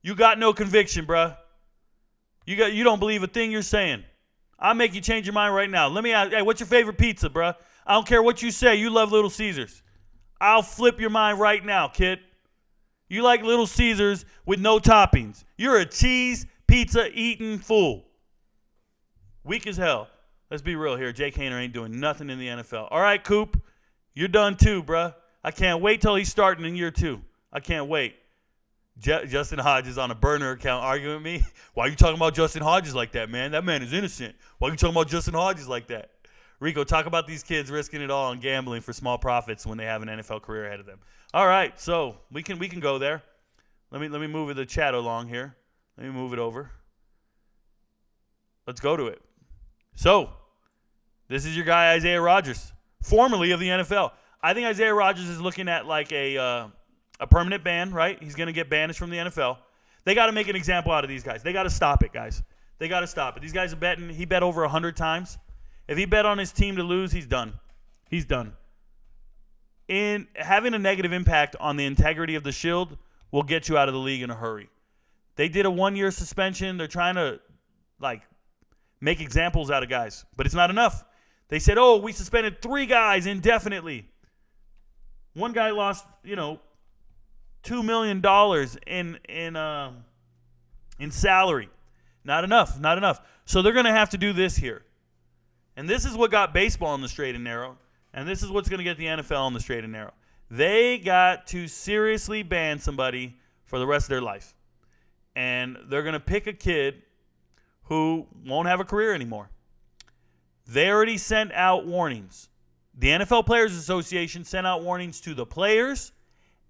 You got no conviction, bro. You don't believe a thing you're saying. I'll make you change your mind right now. Let me ask, hey, what's your favorite pizza, bro? I don't care what you say. You love Little Caesars. I'll flip your mind right now, kid. You like Little Caesars with no toppings. You're a cheese pizza eating fool. Weak as hell. Let's be real here. Jake Haener ain't doing nothing in the NFL. All right, Coop, you're done too, bruh. I can't wait till he's starting in year 2. I can't wait. Justin Hodges on a burner account arguing with me. Why are you talking about Justin Hodges like that, man? That man is innocent. Why are you talking about Justin Hodges like that? Rico, talk about these kids risking it all and gambling for small profits when they have an NFL career ahead of them. All right, so we can go there. Let me move the chat along here. Let me move it over. Let's go to it. So, this is your guy Isaiah Rodgers, formerly of the NFL. I think Isaiah Rodgers is looking at like a permanent ban, right? He's going to get banished from the NFL. They got to make an example out of these guys. They got to stop it, guys. They got to stop it. These guys are betting. He bet over 100 times. If he bet on his team to lose, he's done. He's done. In having a negative impact on the integrity of the Shield will get you out of the league in a hurry. They did a 1-year suspension. They're trying to make examples out of guys, but it's not enough. They said, "Oh, we suspended 3 guys indefinitely." One guy lost, $2 million in salary. Not enough. So they're going to have to do this here. And this is what got baseball on the straight and narrow. And this is what's going to get the NFL on the straight and narrow. They got to seriously ban somebody for the rest of their life. And they're going to pick a kid who won't have a career anymore. They already sent out warnings. The NFL Players Association sent out warnings to the players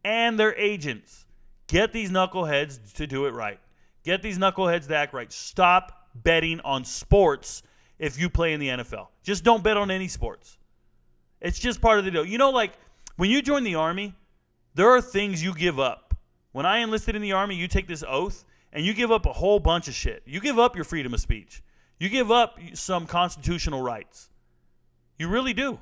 and their agents. Get these knuckleheads to do it right. Get these knuckleheads to act right. Stop betting on sports if you play in the NFL. Just don't bet on any sports. It's just part of the deal. When you join the Army, there are things you give up. When I enlisted in the Army, you take this oath, and you give up a whole bunch of shit. You give up your freedom of speech. You give up some constitutional rights. You really do.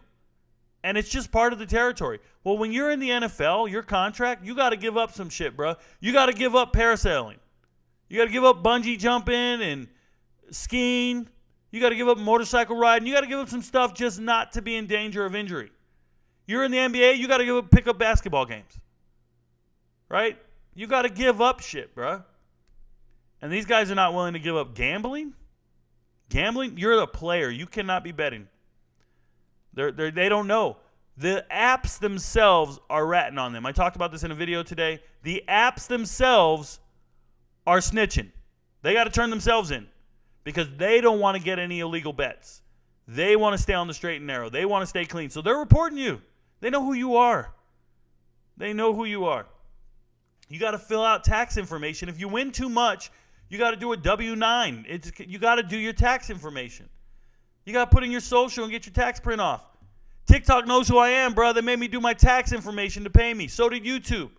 And it's just part of the territory. Well, when you're in the NFL, your contract, you got to give up some shit, bro. You got to give up parasailing. You got to give up bungee jumping and skiing. You got to give up motorcycle riding. You got to give up some stuff just not to be in danger of injury. You're in the NBA, you got to pick up basketball games. Right? You got to give up shit, bro. And these guys are not willing to give up gambling. Gambling, you're a player. You cannot be betting. They don't know. The apps themselves are ratting on them. I talked about this in a video today. The apps themselves are snitching. They got to turn themselves in because they don't want to get any illegal bets. They want to stay on the straight and narrow. They want to stay clean. So they're reporting you. They know who you are. They know who you are. You got to fill out tax information. If you win too much, you got to do a W-9. You got to do your tax information. You got to put in your social and get your tax print off. TikTok knows who I am, bro. They made me do my tax information to pay me. So did YouTube.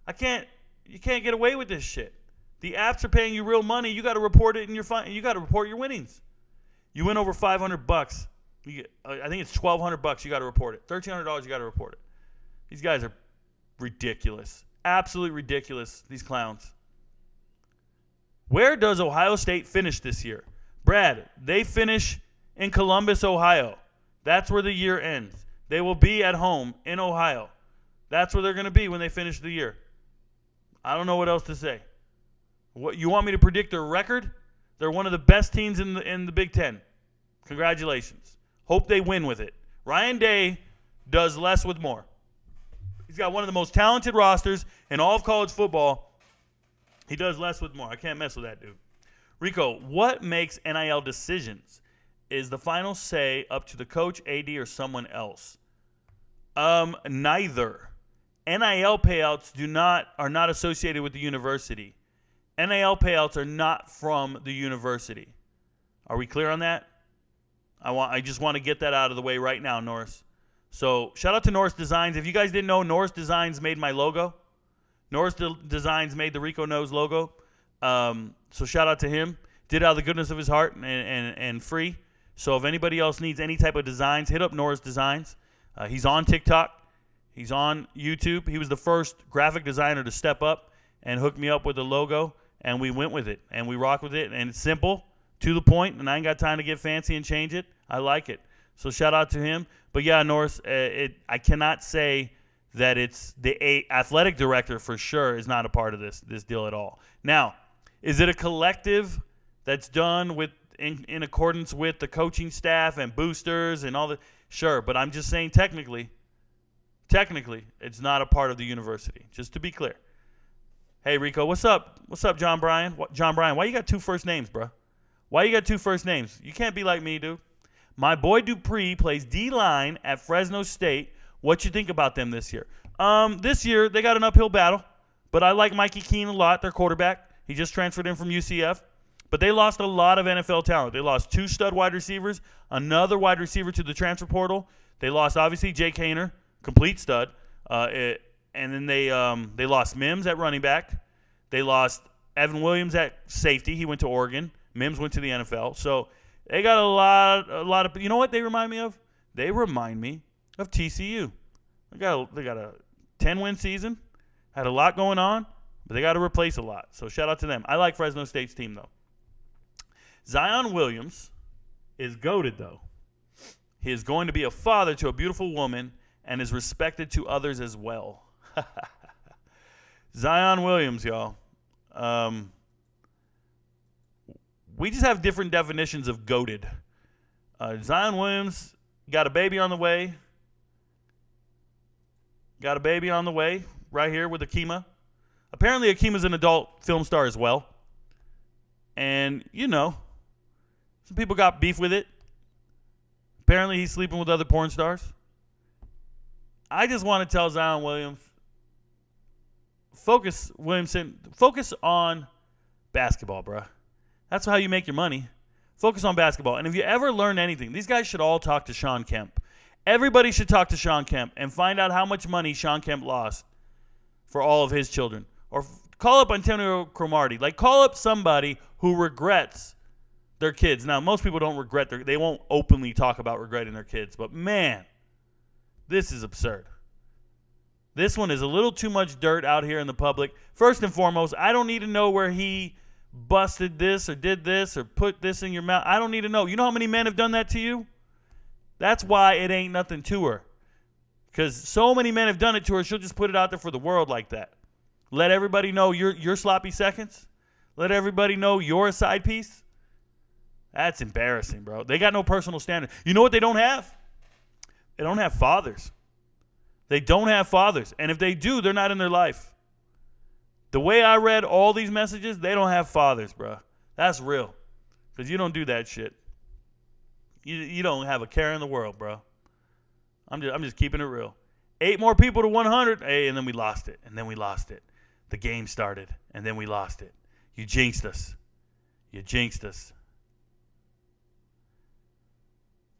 You can't get away with this shit. The apps are paying you real money. You got to report it in you got to report your winnings. You win over $500. I think it's $1,200. You got to report it. $1,300. You got to report it. These guys are ridiculous. Absolutely ridiculous, these clowns. Where does Ohio State finish this year? Brad, they finish in Columbus, Ohio. That's where the year ends. They will be at home in Ohio. That's where they're going to be when they finish the year. I don't know what else to say. What you want me to predict their record? They're one of the best teams in the Big Ten. Congratulations. Hope they win with it. Ryan Day does less with more. He's got one of the most talented rosters in all of college football. He does less with more. I can't mess with that dude. Rico, what makes NIL decisions? Is the final say up to the coach, AD, or someone else? Neither. NIL payouts are not associated with the university. NIL payouts are not from the university. Are we clear on that? I just want to get that out of the way right now, Norris. So shout out to Norris Designs. If you guys didn't know, Norris Designs made my logo. Norris Designs made the Rico Knows logo. So shout out to him. Did it out of the goodness of his heart and free. So if anybody else needs any type of designs, hit up Norris Designs. He's on TikTok. He's on YouTube. He was the first graphic designer to step up and hook me up with a logo, and we went with it, and we rock with it, and it's simple, to the point, and I ain't got time to get fancy and change it. I like it. So shout out to him. But yeah, Norris, I cannot say that it's the athletic director for sure is not a part of this deal at all. Now, is it a collective that's done with in accordance with the coaching staff and boosters and all that? Sure, but I'm just saying technically, it's not a part of the university, just to be clear. Hey, Rico, what's up? What's up, John Bryan? John Bryan, why you got two first names, bro? Why you got two first names? You can't be like me, dude. My boy Dupree plays D-line at Fresno State. What you think about them this year? This year, they got an uphill battle, but I like Mikey Keene a lot, their quarterback. He just transferred in from UCF. But they lost a lot of NFL talent. They lost 2 stud wide receivers, another wide receiver to the transfer portal. They lost, obviously, Jake Haener, complete stud. And then they lost Mims at running back. They lost Evan Williams at safety. He went to Oregon. Mims went to the NFL. So they got a lot of – you know what they remind me of? They remind me of TCU. They got a 10-win season, had a lot going on, but they got to replace a lot. So shout out to them. I like Fresno State's team, though. Zion Williams is goated, though. He is going to be a father to a beautiful woman and is respected to others as well. Zion Williams, y'all. We just have different definitions of goated. Zion Williams got a baby on the way. Got a baby on the way right here with Akima. Apparently, Akima's an adult film star as well. And, you know, some people got beef with it. Apparently, he's sleeping with other porn stars. I just want to tell Zion Williams, focus on basketball, bro. That's how you make your money. Focus on basketball. And if you ever learn anything, these guys should all talk to Sean Kemp. Everybody should talk to Sean Kemp and find out how much money Sean Kemp lost for all of his children. Or call up Antonio Cromartie. Like, call up somebody who regrets their kids. Now, most people don't regret they won't openly talk about regretting their kids. But, man, this is absurd. This one is a little too much dirt out here in the public. First and foremost, I don't need to know where he busted this or did this or put this in your mouth. I don't need to know. You know how many men have done that to you? That's why it ain't nothing to her. Because so many men have done it to her, she'll just put it out there for the world like that. Let everybody know you're sloppy seconds. Let everybody know you're a side piece. That's embarrassing, bro. They got no personal standard. You know what they don't have? They don't have fathers. They don't have fathers. And if they do, they're not in their life. The way I read all these messages, they don't have fathers, bro. That's real. Because you don't do that shit. You don't have a care in the world, bro. I'm just keeping it real. 8 more people to 100. Hey, and then we lost it. And then we lost it. The game started. And then we lost it. You jinxed us. You jinxed us.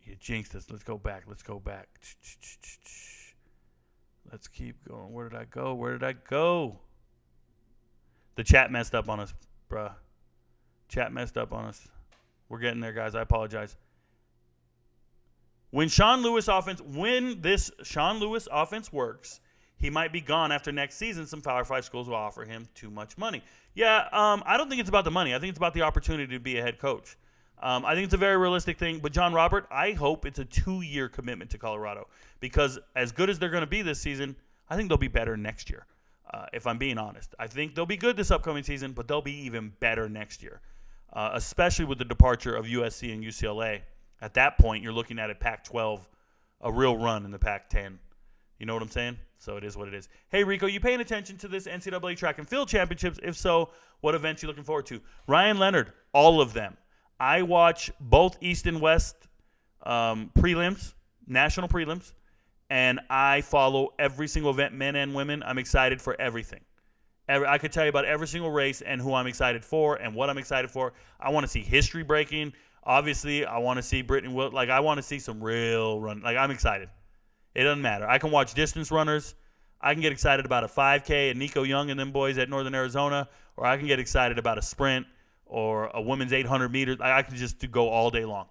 You jinxed us. Let's go back. Let's go back. Let's keep going. Where did I go? Where did I go? The chat messed up on us, bruh. Chat messed up on us. We're getting there, guys. I apologize. When this Sean Lewis offense works, he might be gone after next season. Some Power 5 schools will offer him too much money. Yeah, I don't think it's about the money. I think it's about the opportunity to be a head coach. I think it's a very realistic thing. But John Robert, I hope it's a 2-year commitment to Colorado, because as good as they're going to be this season, I think they'll be better next year, if I'm being honest. I think they'll be good this upcoming season, but they'll be even better next year, especially with the departure of USC and UCLA. At that point, you're looking at a Pac-12, a real run in the Pac-10. You know what I'm saying? So it is what it is. Hey, Rico, you paying attention to this NCAA track and field championships? If so, what events you looking forward to? Ryan Leonard, all of them. I watch both East and West prelims, national prelims, and I follow every single event, men and women. I'm excited for everything. I could tell you about every single race and who I'm excited for and what I'm excited for. I want to see history breaking. Obviously, I want to see Brittany Will. Like, I want to see some real run. Like, I'm excited. It doesn't matter. I can watch distance runners. I can get excited about a 5K and Nico Young and them boys at Northern Arizona, or I can get excited about a sprint or a women's 800 meters. I can just go all day long.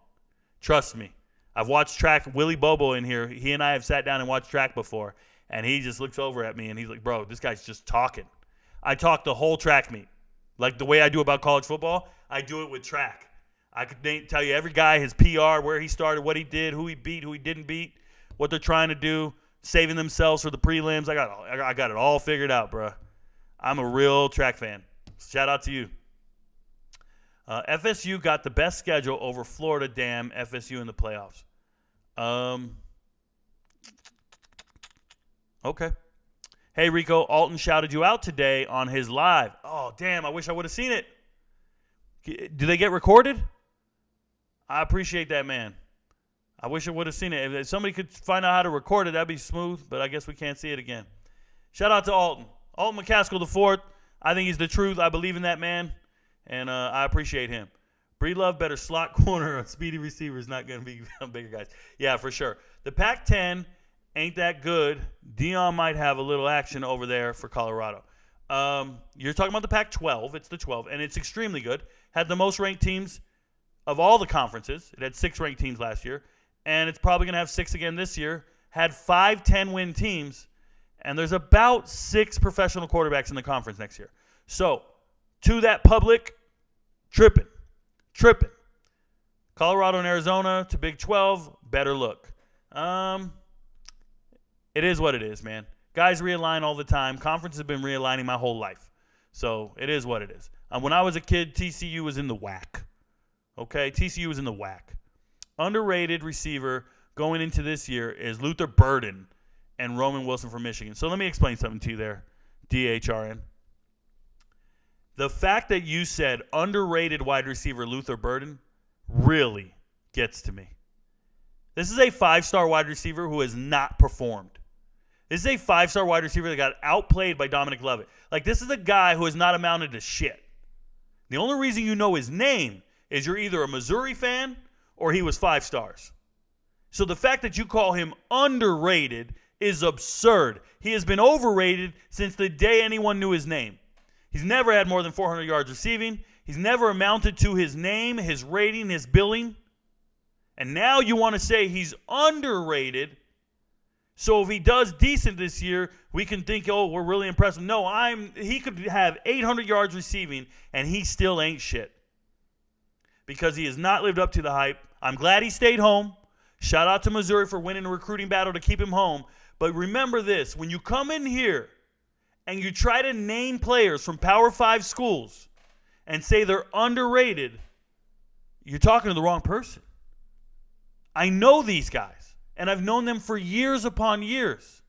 Trust me. I've watched track. Willie Bobo in here, he and I have sat down and watched track before, and he just looks over at me and he's like, bro, this guy's just talking. I talk the whole track meet. Like the way I do about college football, I do it with track. I could tell you every guy, his PR, where he started, what he did, who he beat, who he didn't beat, what they're trying to do, saving themselves for the prelims. I got it all figured out, bro. I'm a real track fan. Shout out to you. FSU got the best schedule over Florida. Damn, FSU in the playoffs. Okay. Hey, Rico, Alton shouted you out today on his live. Oh, damn, I wish I would have seen it. Do they get recorded? I appreciate that, man. I wish I would have seen it. If somebody could find out how to record it, that'd be smooth, but I guess we can't see it again. Shout out to Alton. Alton McCaskill IV. I think he's the truth. I believe in that man, and I appreciate him. Breedlove better slot corner on speedy receivers, not going to be bigger guys. Yeah, for sure. The Pac-10 ain't that good. Dion might have a little action over there for Colorado. You're talking about the Pac-12. It's the 12, and it's extremely good. Had the most ranked teams of all the conferences. It had 6 ranked teams last year, and it's probably going to have 6 again this year. Had 5 10-win teams, and there's about 6 professional quarterbacks in the conference next year. So, to that public, tripping. Colorado and Arizona to Big 12, better look. It is what it is, man. Guys realign all the time. Conferences have been realigning my whole life. So, it is what it is. When I was a kid, TCU was in the WAC. Okay, TCU was in the WAC. Underrated receiver going into this year is Luther Burden and Roman Wilson from Michigan. So let me explain something to you there, DHRN. The fact that you said underrated wide receiver Luther Burden really gets to me. This is a 5-star wide receiver who has not performed. This is a 5-star wide receiver that got outplayed by Dominic Lovett. Like, this is a guy who has not amounted to shit. The only reason you know his name is you're either a Missouri fan or he was 5 stars. So the fact that you call him underrated is absurd. He has been overrated since the day anyone knew his name. He's never had more than 400 yards receiving. He's never amounted to his name, his rating, his billing. And now you want to say he's underrated. So if he does decent this year, we can think, oh, we're really impressed. No, he could have 800 yards receiving, and he still ain't shit. Because he has not lived up to the hype. I'm glad he stayed home. Shout out to Missouri for winning a recruiting battle to keep him home. But remember this, when you come in here and you try to name players from Power 5 schools and say they're underrated, you're talking to the wrong person. I know these guys, and I've known them for years upon years.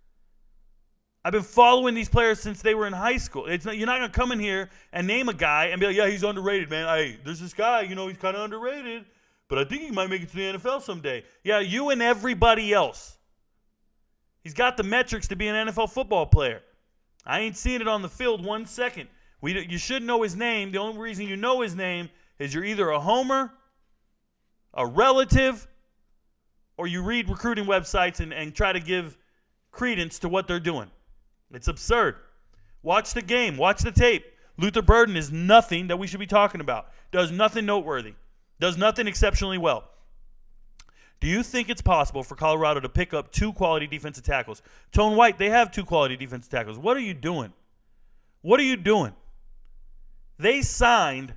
I've been following these players since they were in high school. You're not going to come in here and name a guy and be like, yeah, he's underrated, man. Hey, there's this guy, he's kind of underrated, but I think he might make it to the NFL someday. Yeah, you and everybody else. He's got the metrics to be an NFL football player. I ain't seen it on the field 1 second. You should know his name. The only reason you know his name is you're either a homer, a relative, or you read recruiting websites and try to give credence to what they're doing. It's absurd. Watch the game. Watch the tape. Luther Burden is nothing that we should be talking about. Does nothing noteworthy. Does nothing exceptionally well. Do you think it's possible for Colorado to pick up 2 quality defensive tackles? Tone White, they have 2 quality defensive tackles. What are you doing? What are you doing? They signed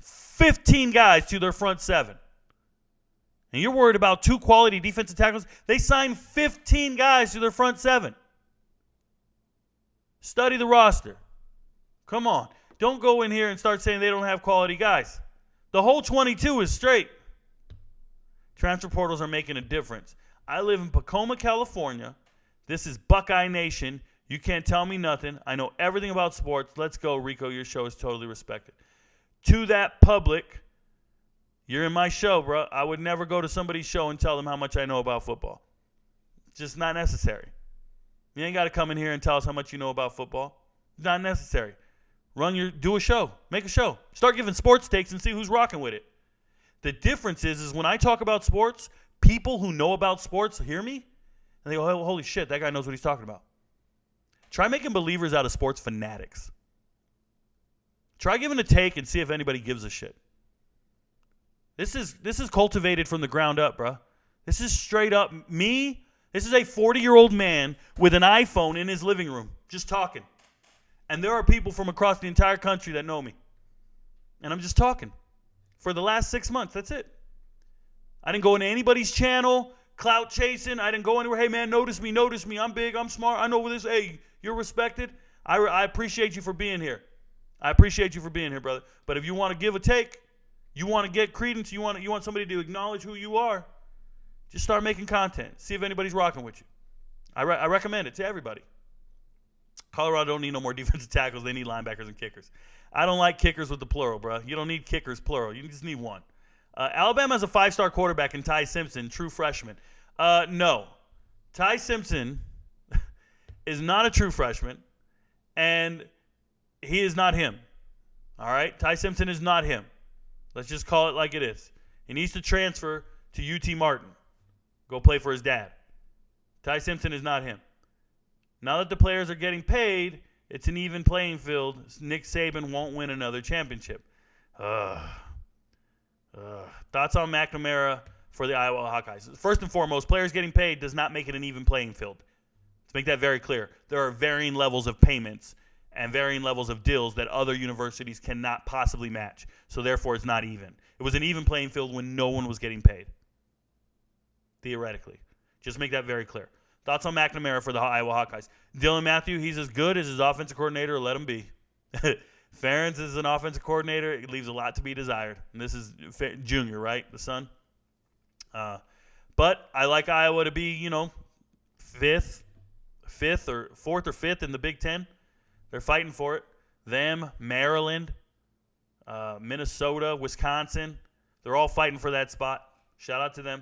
15 guys to their front 7. And you're worried about 2 quality defensive tackles? They signed 15 guys to their front 7. Study the roster. Come on. Don't go in here and start saying they don't have quality guys. The whole 22 is straight. Transfer portals are making a difference. I live in Tacoma, California. This is Buckeye Nation. You can't tell me nothing. I know everything about sports. Let's go, Rico. Your show is totally respected. To that public, you're in my show, bro. I would never go to somebody's show and tell them how much I know about football. It's just not necessary. You ain't got to come in here and tell us how much you know about football. It's not necessary. Do a show. Make a show. Start giving sports takes and see who's rocking with it. The difference is when I talk about sports, people who know about sports hear me, and they go, oh, holy shit, that guy knows what he's talking about. Try making believers out of sports fanatics. Try giving a take and see if anybody gives a shit. This is cultivated from the ground up, bro. This is straight up me. This is a 40-year-old man with an iPhone in his living room just talking. And there are people from across the entire country that know me. And I'm just talking. For the last 6 months, that's it. I didn't go into anybody's channel, clout chasing. I didn't go anywhere. Hey, man, notice me. I'm big. I'm smart. I know this. Hey, you're respected. I appreciate you for being here. I appreciate you for being here, brother. But if you want to give a take, you want to get credence, you want somebody to acknowledge who you are, just start making content. See if anybody's rocking with you. I recommend it to everybody. Colorado don't need no more defensive tackles. They need linebackers and kickers. I don't like kickers with the plural, bro. You don't need kickers, plural. You just need one. Alabama has a 5-star quarterback in Ty Simpson, true freshman. No. Ty Simpson is not a true freshman, and he is not him. All right? Ty Simpson is not him. Let's just call it like it is. He needs to transfer to UT Martin. Go play for his dad. Ty Simpson is not him. Now that the players are getting paid, it's an even playing field. Nick Saban won't win another championship. Thoughts on McNamara for the Iowa Hawkeyes? First and foremost, players getting paid does not make it an even playing field. Let's make that very clear. There are varying levels of payments and varying levels of deals that other universities cannot possibly match. So therefore, it's not even. It was an even playing field when no one was getting paid. Theoretically. Just make that very clear. Thoughts on McNamara for the Iowa Hawkeyes? Dylan Matthew, he's as good as his offensive coordinator. Let him be. Ferentz is an offensive coordinator. It leaves a lot to be desired. And this is Junior, right? The son. But I like Iowa to be, fourth or fifth in the Big Ten. They're fighting for it. Them, Maryland, Minnesota, Wisconsin. They're all fighting for that spot. Shout out to them.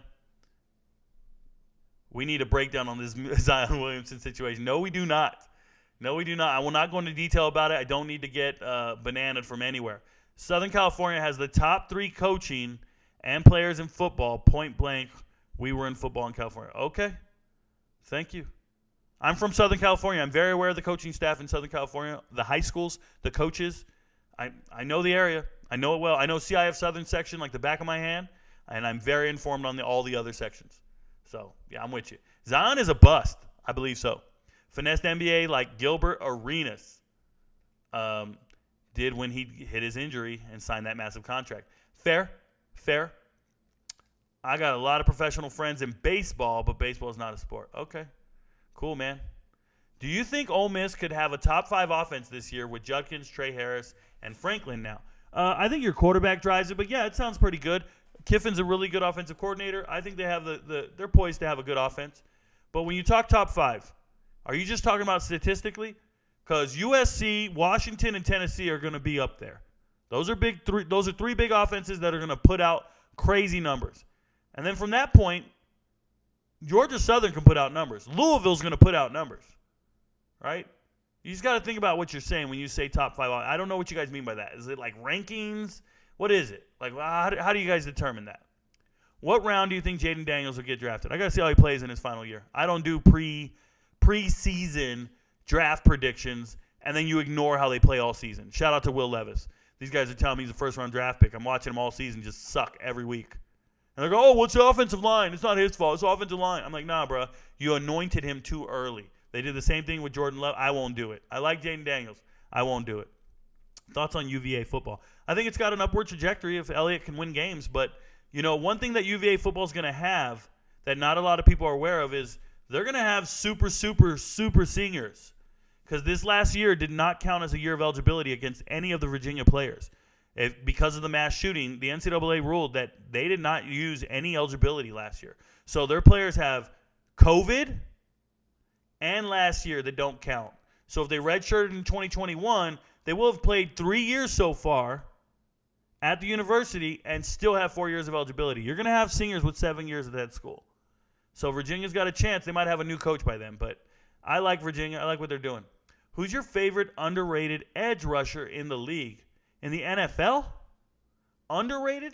We need a breakdown on this Zion Williamson situation. No, we do not. I will not go into detail about it. I don't need to get bananaed from anywhere. Southern California has the top 3 coaching and players in football, point blank. We were in football in California. Okay. Thank you. I'm from Southern California. I'm very aware of the coaching staff in Southern California, the high schools, the coaches. I know the area. I know it well. I know CIF Southern section like the back of my hand, and I'm very informed on all the other sections. So, yeah, I'm with you. Zion is a bust. I believe so. Finessed NBA like Gilbert Arenas did when he hit his injury and signed that massive contract. Fair. I got a lot of professional friends in baseball, but baseball is not a sport. Okay. Cool, man. Do you think Ole Miss could have a top 5 offense this year with Judkins, Trey Harris, and Franklin now? I think your quarterback drives it, but yeah, it sounds pretty good. Kiffin's a really good offensive coordinator. I think they have they're poised to have a good offense. But when you talk top 5, are you just talking about statistically? Because USC, Washington, and Tennessee are going to be up there. Those are big. Those are 3 big offenses that are going to put out crazy numbers. And then from that point, Georgia Southern can put out numbers. Louisville's going to put out numbers, right? You just got to think about what you're saying when you say top 5. I don't know what you guys mean by that. Is it like rankings? What is it? Like, how do you guys determine that? What round do you think Jaden Daniels will get drafted? I got to see how he plays in his final year. I don't do preseason draft predictions, and then you ignore how they play all season. Shout out to Will Levis. These guys are telling me he's a first-round draft pick. I'm watching him all season just suck every week. And they go, oh, what's the offensive line? It's not his fault. It's the offensive line. I'm like, nah, bro. You anointed him too early. They did the same thing with Jordan Love. I won't do it. I like Jaden Daniels. I won't do it. Thoughts on UVA football? I think it's got an upward trajectory if Elliott can win games. But, one thing that UVA football is going to have that not a lot of people are aware of is they're going to have super, super, super seniors. Because this last year did not count as a year of eligibility against any of the Virginia players. Because of the mass shooting, the NCAA ruled that they did not use any eligibility last year. So their players have COVID and last year that don't count. So if they redshirted in 2021, they will have played 3 years so far at the university and still have 4 years of eligibility. You're going to have seniors with 7 years at that school. So Virginia's got a chance. They might have a new coach by then, but I like Virginia. I like what they're doing. Who's your favorite underrated edge rusher in the league? In the NFL? Underrated?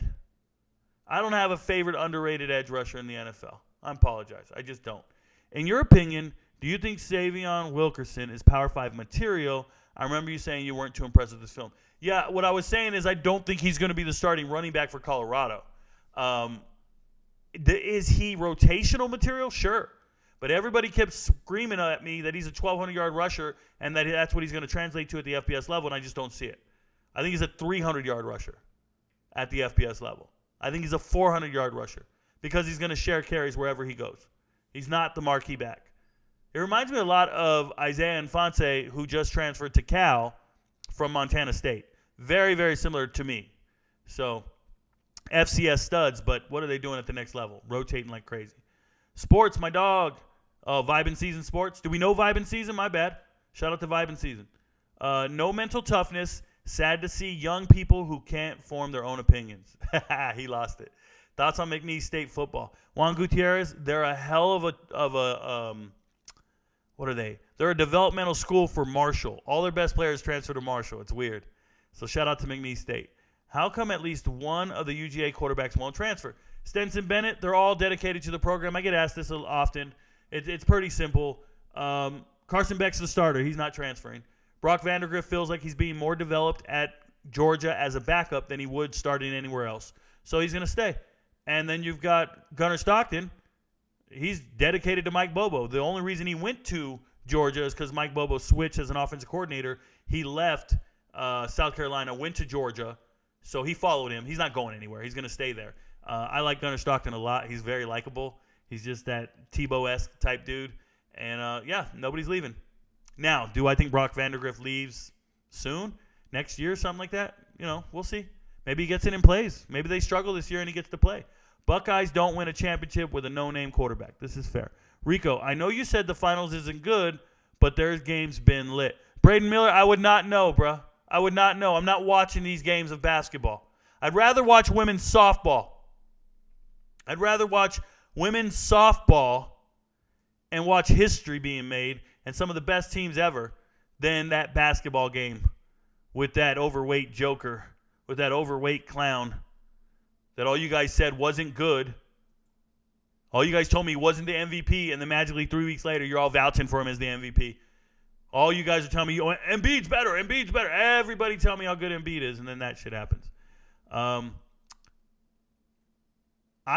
I don't have a favorite underrated edge rusher in the NFL. I apologize. I just don't. In your opinion, do you think Savion Wilkerson is Power 5 material? I remember you saying you weren't too impressed with this film. Yeah, what I was saying is I don't think he's going to be the starting running back for Colorado. Is he rotational material? Sure. But everybody kept screaming at me that he's a 1,200-yard rusher and that that's what he's going to translate to at the FBS level, and I just don't see it. I think he's a 300-yard rusher at the FBS level. I think he's a 400-yard rusher because he's going to share carries wherever he goes. He's not the marquee back. It reminds me a lot of Isaiah Infante, who just transferred to Cal from Montana State. Very, very similar to me. So, FCS studs, but what are they doing at the next level? Rotating like crazy. Sports, my dog. Oh, Vibe in Season Sports. Do we know Vibe in Season? My bad. Shout out to Vibe in Season. No mental toughness. Sad to see young people who can't form their own opinions. He lost it. Thoughts on McNeese State football? Juan Gutierrez, they're a hell of a what are they? They're a developmental school for Marshall. All their best players transfer to Marshall. It's weird. So shout out to McNeese State. How come at least one of the UGA quarterbacks won't transfer? Stenson Bennett, they're all dedicated to the program. I get asked this often. It's pretty simple. Carson Beck's the starter. He's not transferring. Brock Vandergrift feels like he's being more developed at Georgia as a backup than he would starting anywhere else. So he's going to stay. And then you've got Gunnar Stockton. He's dedicated to Mike Bobo. The only reason he went to Georgia is because Mike Bobo switched as an offensive coordinator. He left South Carolina, went to Georgia, so he followed him. He's not going anywhere. He's going to stay there. I like Gunnar Stockton a lot. He's very likable. He's just that Tebow-esque type dude. And, nobody's leaving. Now, do I think Brock Vandagriff leaves soon? Next year, something like that? We'll see. Maybe he gets in and plays. Maybe they struggle this year and he gets to play. Buckeyes don't win a championship with a no-name quarterback. This is fair. Rico, I know you said the finals isn't good, but their game's been lit. Braden Miller, I would not know, bruh. I would not know. I'm not watching these games of basketball. I'd rather watch women's softball. I'd rather watch women's softball and watch history being made and some of the best teams ever than that basketball game with that overweight joker, with that overweight clown that all you guys said wasn't good. All you guys told me he wasn't the MVP, and then magically 3 weeks later, you're all vouching for him as the MVP. All you guys are telling me, Embiid's better, Embiid's better. Everybody tell me how good Embiid is, and then that shit happens. I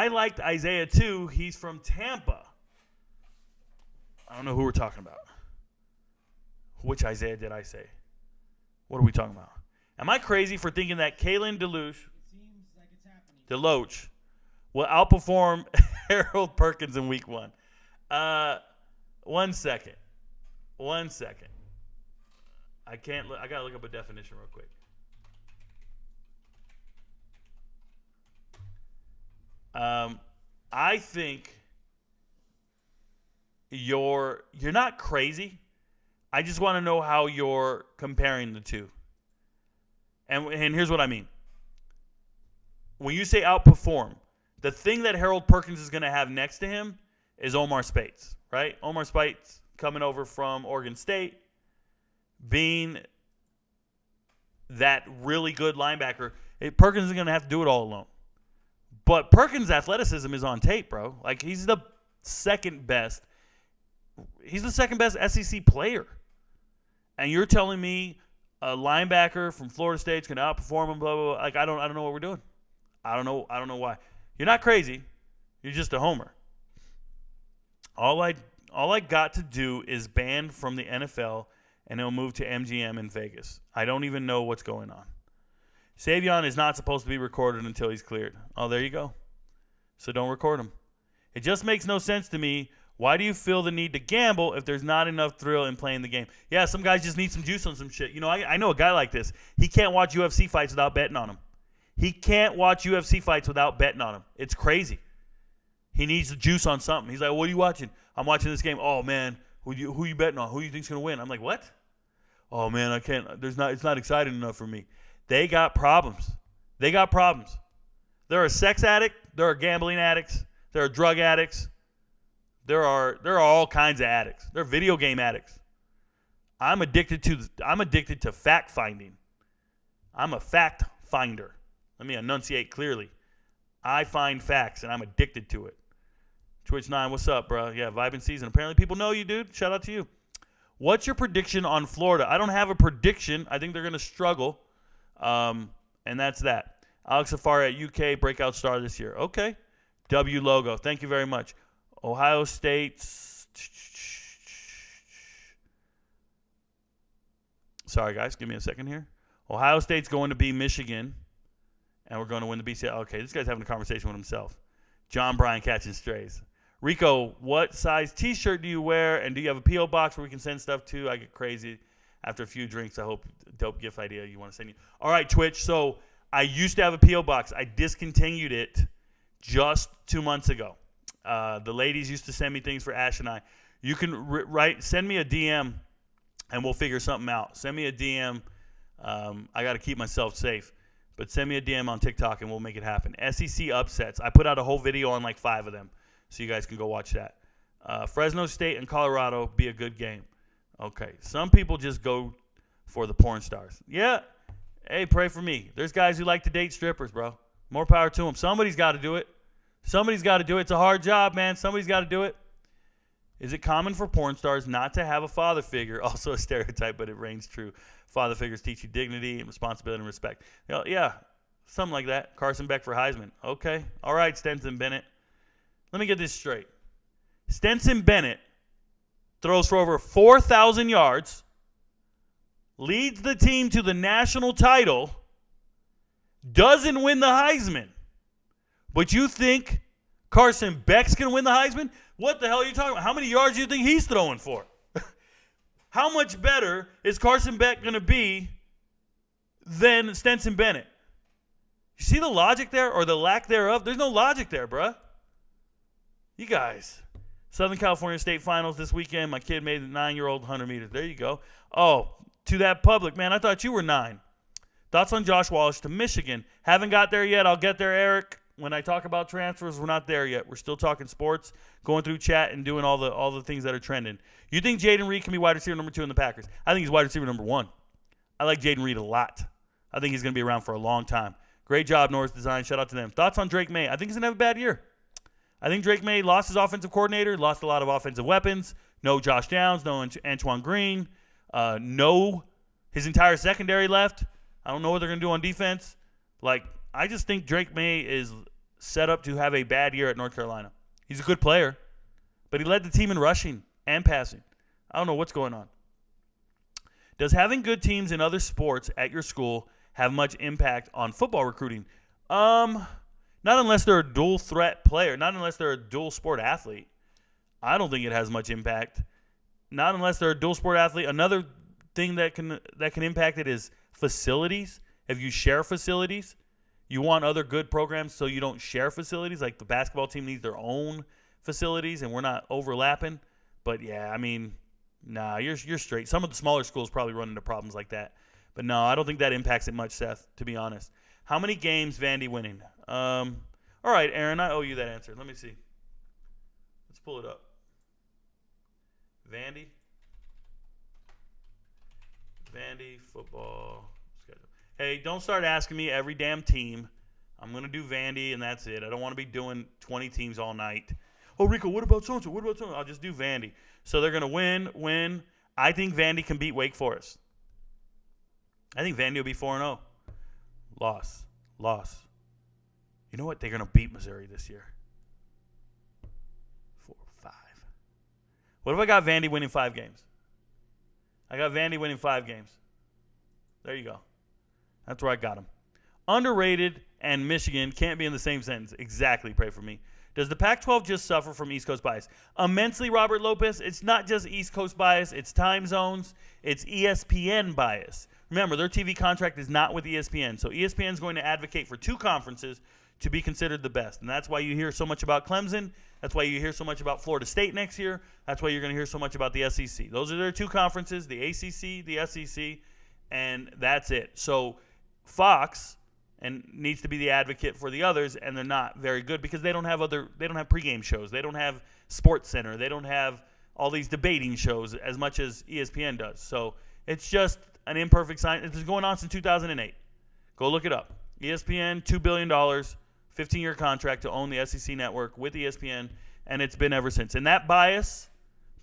liked Isaiah, too. He's from Tampa. I don't know who we're talking about. Which Isaiah did I say? What are we talking about? Am I crazy for thinking that Kalen DeLoach will outperform Harold Perkins in week 1? 1 second. I gotta look up a definition real quick. I think you're not crazy. I just want to know how you're comparing the two. And here's what I mean. When you say outperform, the thing that Harold Perkins is going to have next to him is Omar Speights, right? Omar Speights coming over from Oregon State, being that really good linebacker. Perkins is going to have to do it all alone. But Perkins' athleticism is on tape, bro. Like, he's the second best. He's the second best SEC player. And you're telling me a linebacker from Florida State's going to outperform him, blah, blah, blah. Like, I don't know what we're doing. I don't know why. You're not crazy. You're just a homer. All I got to do is ban from the NFL, and it'll move to MGM in Vegas. I don't even know what's going on. Savion is not supposed to be recorded until he's cleared. Oh, there you go. So don't record him. It just makes no sense to me. Why do you feel the need to gamble if there's not enough thrill in playing the game? Yeah, some guys just need some juice on some shit. You know, I know a guy like this. He can't watch UFC fights without betting on them. He can't watch UFC fights without betting on them. It's crazy. He needs the juice on something. He's like, what are you watching? I'm watching this game. Oh, man, who you betting on? Who you think's going to win? I'm like, what? Oh, man, I can't. It's not exciting enough for me. They got problems. They got problems. There are sex addicts. There are gambling addicts. There are drug addicts. There are all kinds of addicts. There are video game addicts. I'm addicted to fact finding. I'm a fact finder. Let me enunciate clearly. I find facts, and I'm addicted to it. Twitch9, what's up, bro? Yeah, vibing season. Apparently people know you, dude. Shout out to you. What's your prediction on Florida? I don't have a prediction. I think they're going to struggle, and that's that. Alex Safari at UK, breakout star this year. Okay. W logo. Thank you very much. Ohio State's. Sorry, guys. Give me a second here. Ohio State's going to be Michigan, and we're going to win the BCS. Okay, this guy's having a conversation with himself. John Bryan catching strays. Rico, what size T-shirt do you wear, and do you have a P.O. box where we can send stuff to? I get crazy after a few drinks. I hope dope gift idea you want to send you. All right, Twitch. So I used to have a P.O. box. I discontinued it just 2 months ago. The ladies used to send me things for Ash and I. You can send me a DM, and we'll figure something out. Send me a DM. I got to keep myself safe. But send me a DM on TikTok, and we'll make it happen. SEC upsets. I put out a whole video on like 5 of them, so you guys can go watch that. Fresno State and Colorado be a good game. Okay. Some people just go for the porn stars. Yeah. Hey, pray for me. There's guys who like to date strippers, bro. More power to them. Somebody's got to do it. Somebody's got to do it. It's a hard job, man. Somebody's got to do it. Is it common for porn stars not to have a father figure? Also a stereotype, but it reigns true. Father figures teach you dignity and responsibility and respect. You know, yeah, something like that. Carson Beck for Heisman. Okay. All right, Stenson Bennett. Let me get this straight. Stenson Bennett throws for over 4,000 yards, leads the team to the national title, doesn't win the Heisman. But you think Carson Beck's going to win the Heisman? What the hell are you talking about? How many yards do you think he's throwing for? How much better is Carson Beck going to be than Stenson Bennett? You see the logic there or the lack thereof? There's no logic there, bruh. You guys. Southern California State Finals this weekend. My kid made the 9-year-old 100 meters. There you go. Oh, to that public. Man, I thought you were 9. Thoughts on Josh Wallace to Michigan. Haven't got there yet. I'll get there, Eric. When I talk about transfers, we're not there yet. We're still talking sports, going through chat and doing all the things that are trending. You think Jaden Reed can be wide receiver number 2 in the Packers? I think he's wide receiver number 1. I like Jaden Reed a lot. I think he's going to be around for a long time. Great job, Norris Design. Shout out to them. Thoughts on Drake May? I think he's going to have a bad year. I think Drake May lost his offensive coordinator, lost a lot of offensive weapons. No Josh Downs, no Antoine Green. No, his entire secondary left. I don't know what they're going to do on defense. I just think Drake May is set up to have a bad year at North Carolina. He's a good player, but he led the team in rushing and passing. I don't know what's going on. Does having good teams in other sports at your school have much impact on football recruiting? Not unless they're a dual threat player. Not unless they're a dual sport athlete. I don't think it has much impact. Not unless they're a dual sport athlete. Another thing that can impact it is facilities. If you share facilities, you want other good programs so you don't share facilities. Like the basketball team needs their own facilities and we're not overlapping. But yeah, I mean, nah, you're straight. Some of the smaller schools probably run into problems like that. But no, I don't think that impacts it much, Seth, to be honest. How many games Vandy winning? All right, Aaron, I owe you that answer. Let me see. Let's pull it up. Vandy football schedule. Hey, don't start asking me every damn team. I'm going to do Vandy, and that's it. I don't want to be doing 20 teams all night. Oh, Rico, what about so-and-so? What about so-and-so? I'll just do Vandy. So they're going to win. I think Vandy can beat Wake Forest. I think Vandy will be 4-0. Loss. You know what? They're going to beat Missouri this year. 4, 5. What if I got Vandy winning 5 games? I got Vandy winning 5 games. There you go. That's where I got them. Underrated and Michigan can't be in the same sentence. Exactly. Pray for me. Does the Pac-12 just suffer from East Coast bias? Immensely, Robert Lopez. It's not just East Coast bias. It's time zones. It's ESPN bias. Remember, their TV contract is not with ESPN. So ESPN is going to advocate for 2 conferences to be considered the best. And that's why you hear so much about Clemson. That's why you hear so much about Florida State next year. That's why you're going to hear so much about the SEC. Those are their 2 conferences, the ACC, the SEC, and that's it. So Fox needs to be the advocate for the others, and they're not very good because they don't have pregame shows. They don't have Sports Center. They don't have all these debating shows as much as ESPN does. So it's just an imperfect sign. It's been going on since 2008. Go look it up. ESPN, $2 billion, 15-year contract to own the SEC network with ESPN, and it's been ever since. And that bias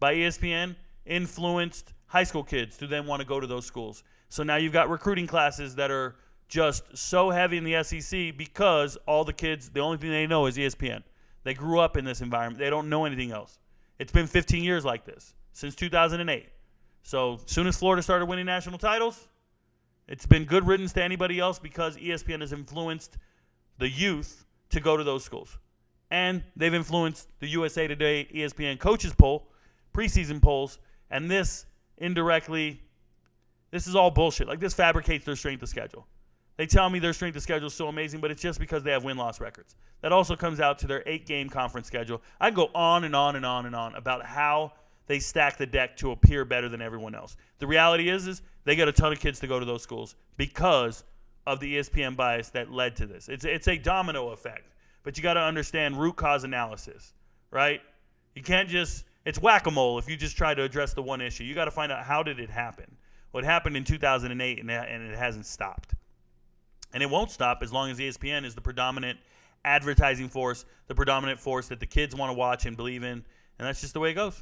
by ESPN influenced high school kids to then want to go to those schools. So now you've got recruiting classes that are just so heavy in the SEC because all the kids, the only thing they know is ESPN. They grew up in this environment. They don't know anything else. It's been 15 years like this, since 2008. So as soon as Florida started winning national titles, it's been good riddance to anybody else because ESPN has influenced the youth to go to those schools. And they've influenced the USA Today ESPN coaches poll, preseason polls, and this indirectly, this is all bullshit. Like, this fabricates their strength of schedule. They tell me their strength of schedule is so amazing, but it's just because they have win-loss records. That also comes out to their 8-game conference schedule. I can go on and on and on and on about how they stack the deck to appear better than everyone else. The reality is they got a ton of kids to go to those schools because of the ESPN bias that led to this. It's a domino effect, but you got to understand root cause analysis, right? You can't just – it's whack-a-mole if you just try to address the one issue. You got to find out how did it happen. Well, it happened in 2008, and it hasn't stopped. And it won't stop as long as ESPN is the predominant advertising force, the predominant force that the kids want to watch and believe in. And that's just the way it goes.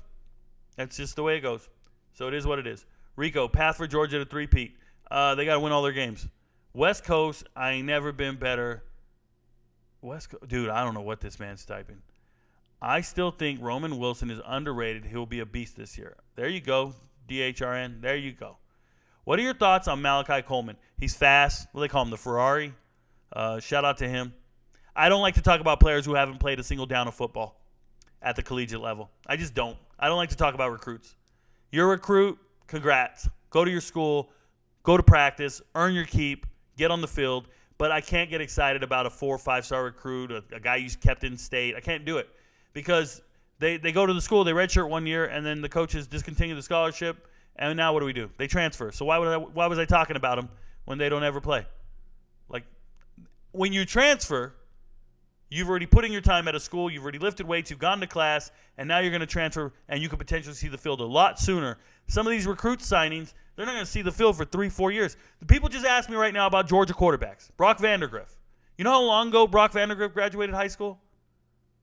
That's just the way it goes. So it is what it is. Rico, path for Georgia to three-peat. They got to win all their games. West Coast, I ain't never been better. West Coast, dude, I don't know what this man's typing. I still think Roman Wilson is underrated. He'll be a beast this year. There you go, DHRN. There you go. What are your thoughts on Malachi Coleman? He's fast. What do they call him? The Ferrari? Shout out to him. I don't like to talk about players who haven't played a single down of football at the collegiate level. I just don't. I don't like to talk about recruits. You're a recruit, congrats. Go to your school, go to practice, earn your keep, get on the field. But I can't get excited about a 4 or 5-star recruit, a guy you kept in state. I can't do it because they go to the school, they redshirt 1 year, and then the coaches discontinue the scholarship. And now what do? They transfer. So why was I talking about them when they don't ever play? Like, when you transfer, you've already put in your time at a school, you've already lifted weights, you've gone to class, and now you're going to transfer, and you could potentially see the field a lot sooner. Some of these recruit signings, they're not going to see the field for 3-4 years. The people just ask me right now about Georgia quarterbacks. Brock Vandagriff. You know how long ago Brock Vandagriff graduated high school?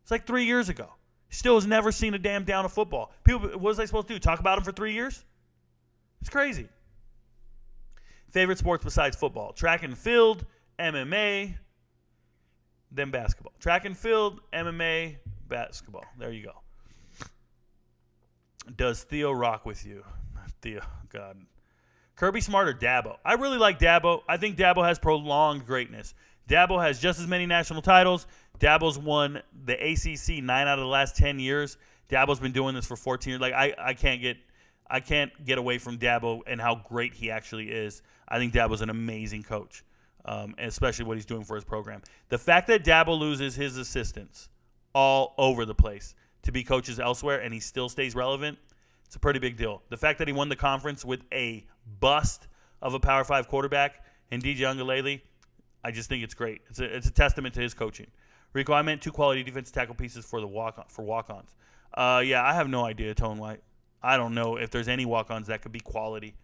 It's like 3 years ago. He still has never seen a damn down of football. People, what was I supposed to do? Talk about him for 3 years? It's crazy. Favorite sports besides football? Track and field, MMA, then basketball. Track and field, MMA, basketball. There you go. Does Theo rock with you? Theo, God. Kirby Smart or Dabo? I really like Dabo. I think Dabo has prolonged greatness. Dabo has just as many national titles. Dabo's won the ACC 9 out of the last 10 years. Dabo's been doing this for 14 years. Like, I can't get away from Dabo and how great he actually is. I think Dabo's an amazing coach, and especially what he's doing for his program. The fact that Dabo loses his assistants all over the place to be coaches elsewhere and he still stays relevant, it's a pretty big deal. The fact that he won the conference with a bust of a Power 5 quarterback in DJ Uiagalelei, I just think it's great. It's a testament to his coaching. Rico, I meant 2 quality defensive tackle pieces for walk-ons. Yeah, I have no idea, Tone White. I don't know if there's any walk-ons that could be quality.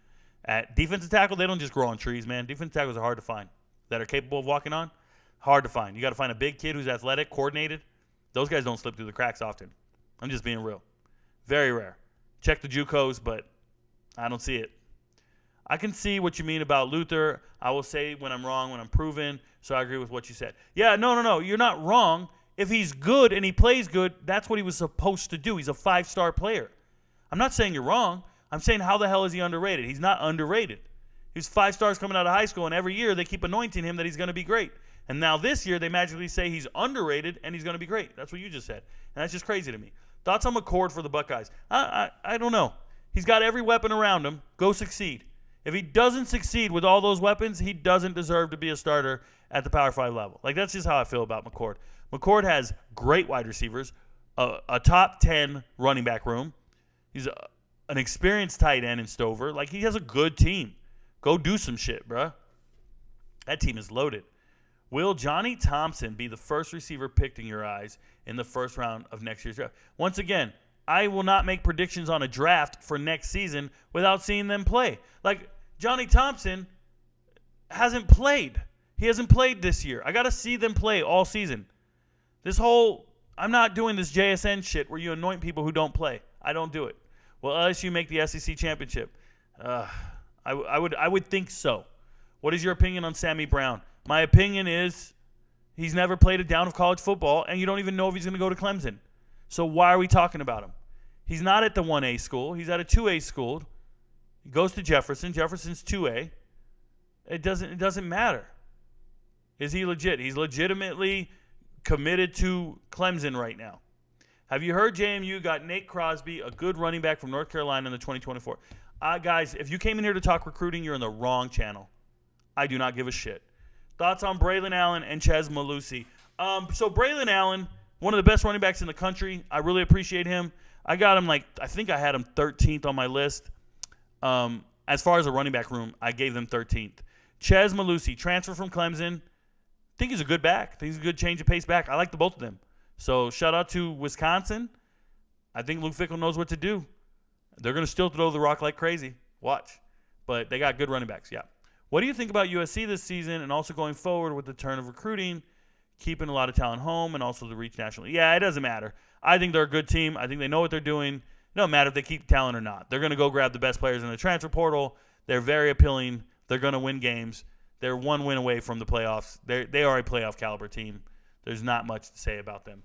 At defensive tackle, they don't just grow on trees, man. Defensive tackles are hard to find that are capable of walking on. Hard to find. You got to find a big kid who's athletic, coordinated. Those guys don't slip through the cracks often. I'm just being real. Very rare. Check the JUCOs, but I don't see it. I can see what you mean about Luther. I will say when I'm wrong, when I'm proven. So I agree with what you said. Yeah, no. You're not wrong. If he's good and he plays good, that's what he was supposed to do. He's a 5-star player. I'm not saying you're wrong. I'm saying how the hell is he underrated? He's not underrated. He's 5 stars coming out of high school, and every year they keep anointing him that he's going to be great. And now this year they magically say he's underrated and he's going to be great. That's what you just said. And that's just crazy to me. Thoughts on McCord for the Buckeyes? I don't know. He's got every weapon around him. Go succeed. If he doesn't succeed with all those weapons, he doesn't deserve to be a starter at the Power 5 level. Like, that's just how I feel about McCord. McCord has great wide receivers, a top 10 running back room. He's an experienced tight end in Stover. Like, he has a good team. Go do some shit, bruh. That team is loaded. Will Johnny Thompson be the first receiver picked in your eyes in the first round of next year's draft? Once again, I will not make predictions on a draft for next season without seeing them play. Like, Johnny Thompson hasn't played. He hasn't played this year. I got to see them play all season. I'm not doing this JSN shit where you anoint people who don't play. I don't do it. Will LSU make the SEC championship? I would think so. What is your opinion on Sammy Brown? My opinion is he's never played a down of college football, and you don't even know if he's going to go to Clemson. So why are we talking about him? He's not at the 1A school. He's at a 2A school. He goes to Jefferson. Jefferson's 2A. It doesn't matter. Is he legit? He's legitimately committed to Clemson right now. Have you heard JMU got Nate Crosby, a good running back from North Carolina in the 2024? Guys, if you came in here to talk recruiting, you're in the wrong channel. I do not give a shit. Thoughts on Braylon Allen and Chez Malusi? So Braylon Allen, one of the best running backs in the country. I really appreciate him. I got him I think I had him 13th on my list. As far as a running back room, I gave them 13th. Chez Malusi, transfer from Clemson. I think he's a good back. I think he's a good change of pace back. I like the both of them. So shout out to Wisconsin. I think Luke Fickell knows what to do. They're going to still throw the rock like crazy. Watch. But they got good running backs, yeah. What do you think about USC this season and also going forward with the turn of recruiting, keeping a lot of talent home and also the reach nationally? Yeah, it doesn't matter. I think they're a good team. I think they know what they're doing. It doesn't matter if they keep talent or not. They're going to go grab the best players in the transfer portal. They're very appealing. They're going to win games. They're one win away from the playoffs. They are a playoff caliber team. There's not much to say about them.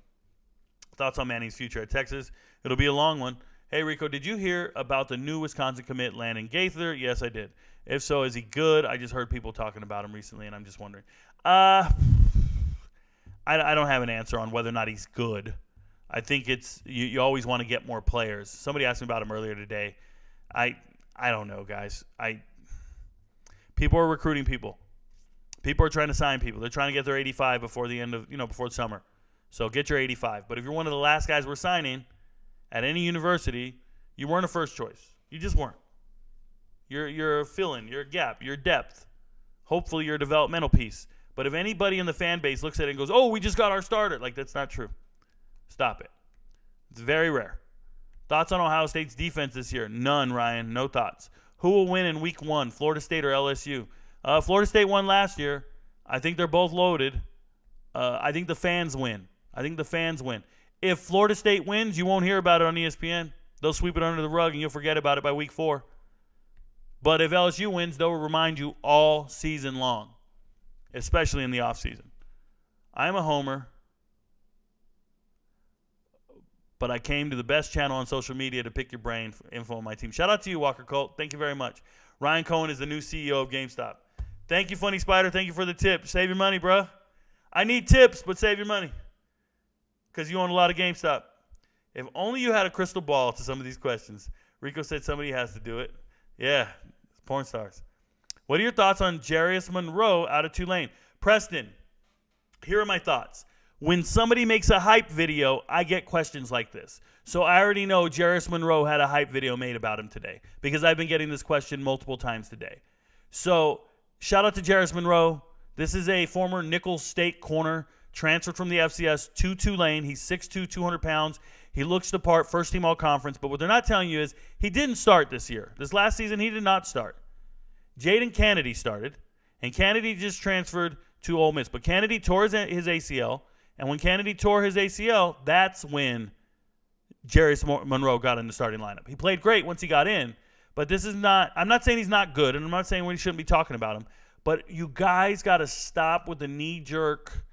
Thoughts on Manning's future at Texas? It'll be a long one. Hey, Rico, did you hear about the new Wisconsin commit, Landon Gaither? Yes, I did. If so, is he good? I just heard people talking about him recently, and I'm just wondering. I don't have an answer on whether or not he's good. I think it's you always want to get more players. Somebody asked me about him earlier today. I don't know, guys. People are recruiting people. People are trying to sign people. They're trying to get their 85 before the end of, before the summer. So get your 85. But if you're one of the last guys we're signing at any university, you weren't a first choice. You just weren't. You're a fill-in. You're a gap. You're depth. Hopefully you're a developmental piece. But if anybody in the fan base looks at it and goes, oh, we just got our starter, that's not true. Stop it. It's very rare. Thoughts on Ohio State's defense this year? None, Ryan. No thoughts. Who will win in week 1, Florida State or LSU? Florida State won last year. I think they're both loaded. I think the fans win. If Florida State wins, you won't hear about it on ESPN. They'll sweep it under the rug and you'll forget about it by week 4. But if LSU wins, they'll remind you all season long, especially in the offseason. I'm a homer, but I came to the best channel on social media to pick your brain for info on my team. Shout out to you, Walker Colt. Thank you very much. Ryan Cohen is the new CEO of GameStop. Thank you, Funny Spider. Thank you for the tip. Save your money, bruh. I need tips, but save your money because you own a lot of GameStop. If only you had a crystal ball to some of these questions. Rico said somebody has to do it. Yeah, porn stars. What are your thoughts on Jarius Monroe out of Tulane? Preston, here are my thoughts. When somebody makes a hype video, I get questions like this. So I already know Jarius Monroe had a hype video made about him today because I've been getting this question multiple times today. So shout out to Jarius Monroe. This is a former Nicholls State corner, transferred from the FCS to Tulane. He's 6'2", 200 pounds. He looks the part, first team all-conference. But what they're not telling you is he didn't start this year. This last season, he did not start. Jaden Kennedy started, and Kennedy just transferred to Ole Miss. But Kennedy tore his ACL, and when Kennedy tore his ACL, that's when Jarius Monroe got in the starting lineup. He played great once he got in, but this is not – I'm not saying he's not good, and I'm not saying we shouldn't be talking about him, But you guys got to stop with the knee-jerk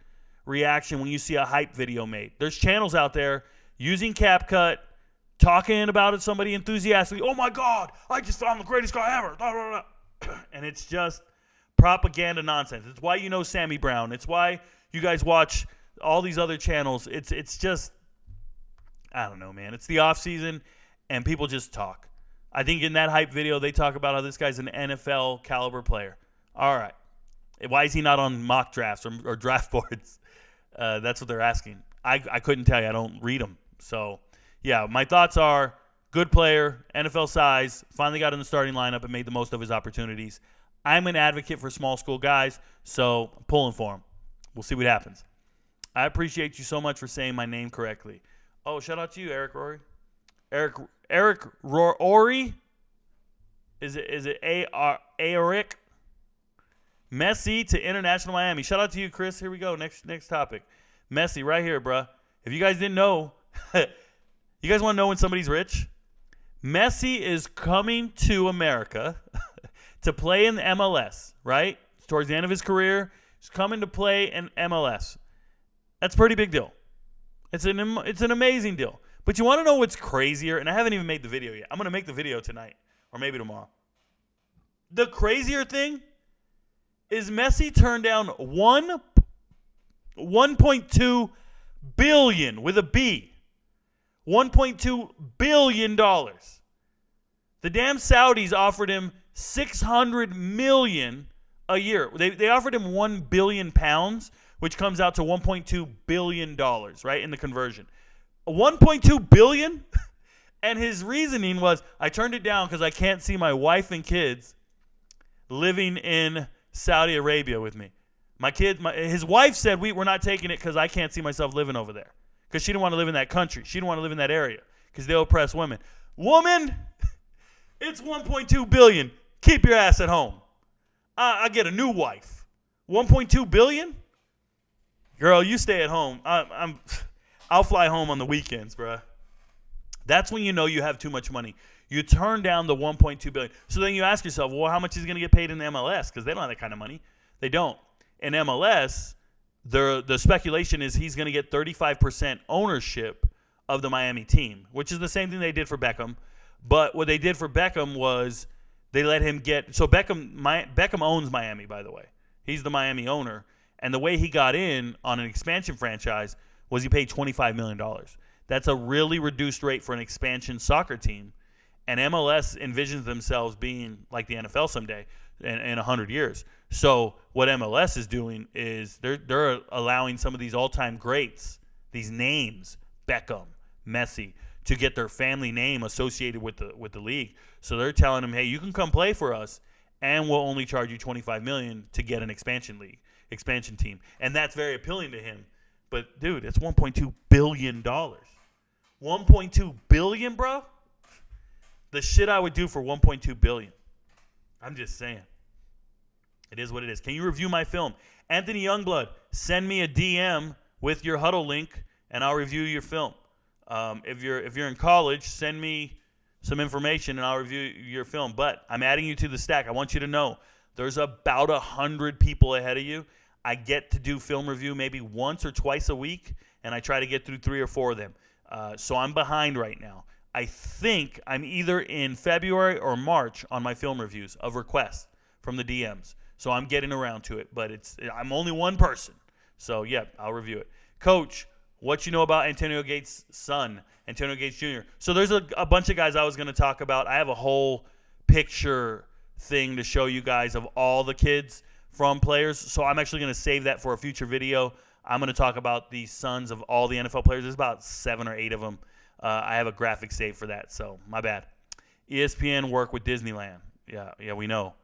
reaction when you see a hype video made. There's channels out there using CapCut, talking about it, somebody enthusiastically, oh my God, I just found the greatest guy ever. Blah, blah, blah. And it's just propaganda nonsense. It's why you know Sammy Brown. It's why you guys watch all these other channels. It's just, I don't know, man. It's the off season and people just talk. I think in that hype video, they talk about how this guy's an NFL caliber player. All right. Why is he not on mock drafts or draft boards? That's what they're asking. I couldn't tell you. I don't read them. So, yeah, my thoughts are good player, NFL size, finally got in the starting lineup and made the most of his opportunities. I'm an advocate for small school guys, so I'm pulling for him. We'll see what happens. I appreciate you so much for saying my name correctly. Oh, shout out to you, Eric Rory. Eric Rory? Is it Aoric? Messi to International Miami. Shout out to you, Chris. Here we go. Next topic. Messi right here, bruh. If you guys didn't know, you guys want to know when somebody's rich? Messi is coming to America to play in the MLS, right? Towards the end of his career, he's coming to play in MLS. That's a pretty big deal. It's an amazing deal. But you want to know what's crazier? And I haven't even made the video yet. I'm going to make the video tonight or maybe tomorrow. The crazier thing is Messi turned down 1.2 billion with a B. $1.2 billion. The damn Saudis offered him $600 million a year. They offered him 1 billion pounds, which comes out to $1.2 billion, right, in the conversion. 1.2 billion? And his reasoning was, I turned it down because I can't see my wife and kids living in Saudi Arabia with me. His wife said, we're not taking it because I can't see myself living over there. Because she didn't want to live in that country. She didn't want to live in that area because they oppress women. Woman, it's 1.2 billion. Keep your ass at home. I get a new wife. 1.2 billion? Girl, you stay at home. I'll fly home on the weekends, bruh. That's when you know you have too much money. You turn down the 1.2 billion. So then you ask yourself, well, how much is he going to get paid in the MLS? Because they don't have that kind of money. They don't. In MLS, the speculation is he's going to get 35% ownership of the Miami team, which is the same thing they did for Beckham. But what they did for Beckham was they let him get – so Beckham owns Miami, by the way. He's the Miami owner. And the way he got in on an expansion franchise was he paid $25 million. That's a really reduced rate for an expansion soccer team. And MLS envisions themselves being like the NFL someday in 100 years. So what MLS is doing is they're allowing some of these all-time greats, these names, Beckham, Messi, to get their family name associated with the league. So they're telling them, hey, you can come play for us, and we'll only charge you $25 million to get an expansion team. And that's very appealing to him. But, dude, it's $1.2 billion. $1.2 billion, bro? The shit I would do for $1.2 billion. I'm just saying. It is what it is. Can you review my film? Anthony Youngblood, send me a DM with your Huddle link, and I'll review your film. If you're in college, send me some information, and I'll review your film. But I'm adding you to the stack. I want you to know there's about 100 people ahead of you. I get to do film review maybe once or twice a week, and I try to get through 3 or 4 of them. So I'm behind right now. I think I'm either in February or March on my film reviews of requests from the DMs. So I'm getting around to it, but I'm only one person. So, yeah, I'll review it. Coach, what you know about Antonio Gates' son, Antonio Gates Jr.? So there's a bunch of guys I was going to talk about. I have a whole picture thing to show you guys of all the kids from players. So I'm actually going to save that for a future video. I'm going to talk about the sons of all the NFL players. There's about 7 or 8 of them. I have a graphic saved for that, so my bad. ESPN work with Disneyland. Yeah, we know.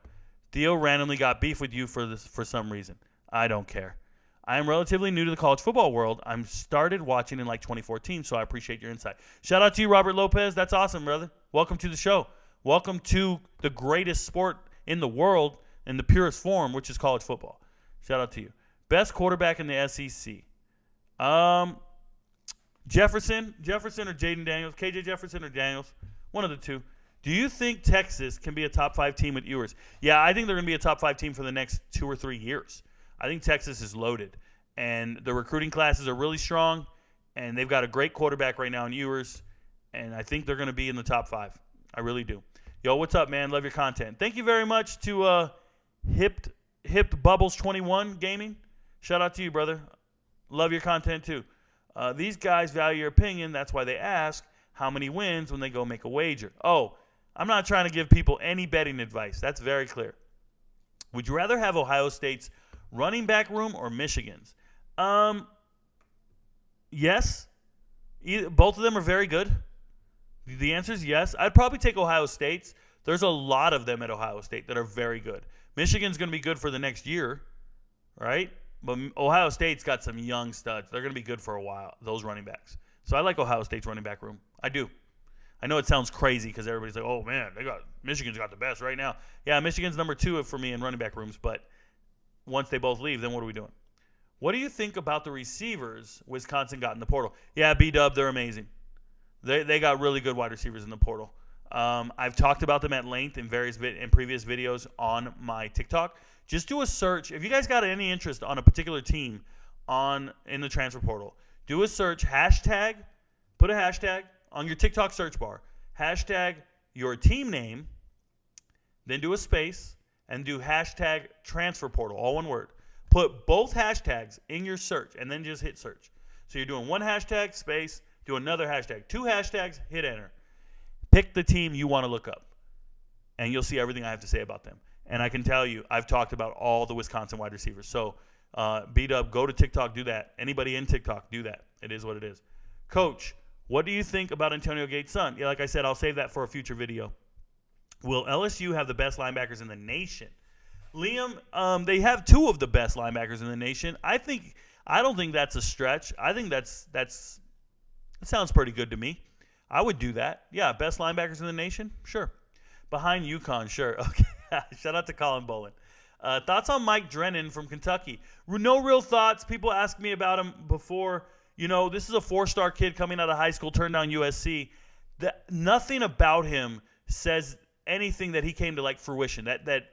Theo randomly got beef with you for some reason. I don't care. I am relatively new to the college football world. I started watching in like 2014, so I appreciate your insight. Shout out to you, Robert Lopez. That's awesome, brother. Welcome to the show. Welcome to the greatest sport in the world in the purest form, which is college football. Shout out to you. Best quarterback in the SEC. Jefferson or Jaden Daniels. KJ Jefferson or Daniels. One of the two. Do you think Texas can be a top 5 team with Ewers? Yeah, I think they're going to be a top 5 team for the next 2 or 3 years. I think Texas is loaded, and the recruiting classes are really strong, and they've got a great quarterback right now in Ewers, and I think they're going to be in the top 5. I really do. Yo, what's up, man? Love your content. Thank you very much to Hipped Bubbles 21 Gaming. Shout out to you, brother. Love your content too. These guys value your opinion. That's why they ask how many wins when they go make a wager. Oh, I'm not trying to give people any betting advice. That's very clear. Would you rather have Ohio State's running back room or Michigan's? Yes. Both of them are very good. The answer is yes. I'd probably take Ohio State's. There's a lot of them at Ohio State that are very good. Michigan's going to be good for the next year, right? But Ohio State's got some young studs. They're going to be good for a while, those running backs. So I like Ohio State's running back room. I do. I know it sounds crazy because everybody's like, oh, man, Michigan's got the best right now. Yeah, Michigan's number 2 for me in running back rooms. But once they both leave, then what are we doing? What do you think about the receivers Wisconsin got in the portal? Yeah, B-Dub, they're amazing. They got really good wide receivers in the portal. I've talked about them at length in previous videos on my TikTok. Just do a search. If you guys got any interest on a particular team in the transfer portal, do a search, put a hashtag on your TikTok search bar, hashtag your team name, then do a space, and do hashtag transfer portal, all one word. Put both hashtags in your search, and then just hit search. So you're doing one hashtag, space, do another hashtag, 2 hashtags, hit enter. Pick the team you want to look up, and you'll see everything I have to say about them. And I can tell you, I've talked about all the Wisconsin wide receivers. So, B-Dub, go to TikTok, do that. Anybody in TikTok, do that. It is what it is. Coach, what do you think about Antonio Gates' son? Yeah, like I said, I'll save that for a future video. Will LSU have the best linebackers in the nation? Liam, they have 2 of the best linebackers in the nation. I don't think that's a stretch. I think that sounds pretty good to me. I would do that. Yeah, best linebackers in the nation? Sure. Behind UConn, sure. Okay. Shout out to Colin Bolin. Thoughts on Mike Drennan from Kentucky? No real thoughts. People asked me about him before. You know, this is a 4-star kid coming out of high school, turned down USC. Nothing about him says anything that he came to like fruition, that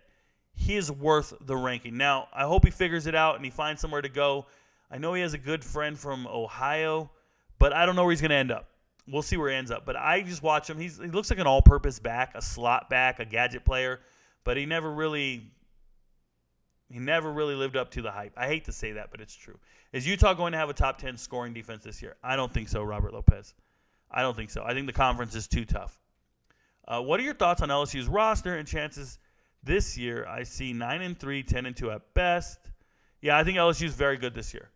he is worth the ranking. Now, I hope he figures it out and he finds somewhere to go. I know he has a good friend from Ohio, but I don't know where he's going to end up. We'll see where he ends up. But I just watch him. He looks like an all-purpose back, a slot back, a gadget player, but he never really lived up to the hype. I hate to say that, but it's true. Is Utah going to have a top 10 scoring defense this year? I don't think so, Robert Lopez. I don't think so. I think the conference is too tough. What are your thoughts on LSU's roster and chances this year? I see 9-3, 10-2 at best. Yeah, I think LSU is very good this year.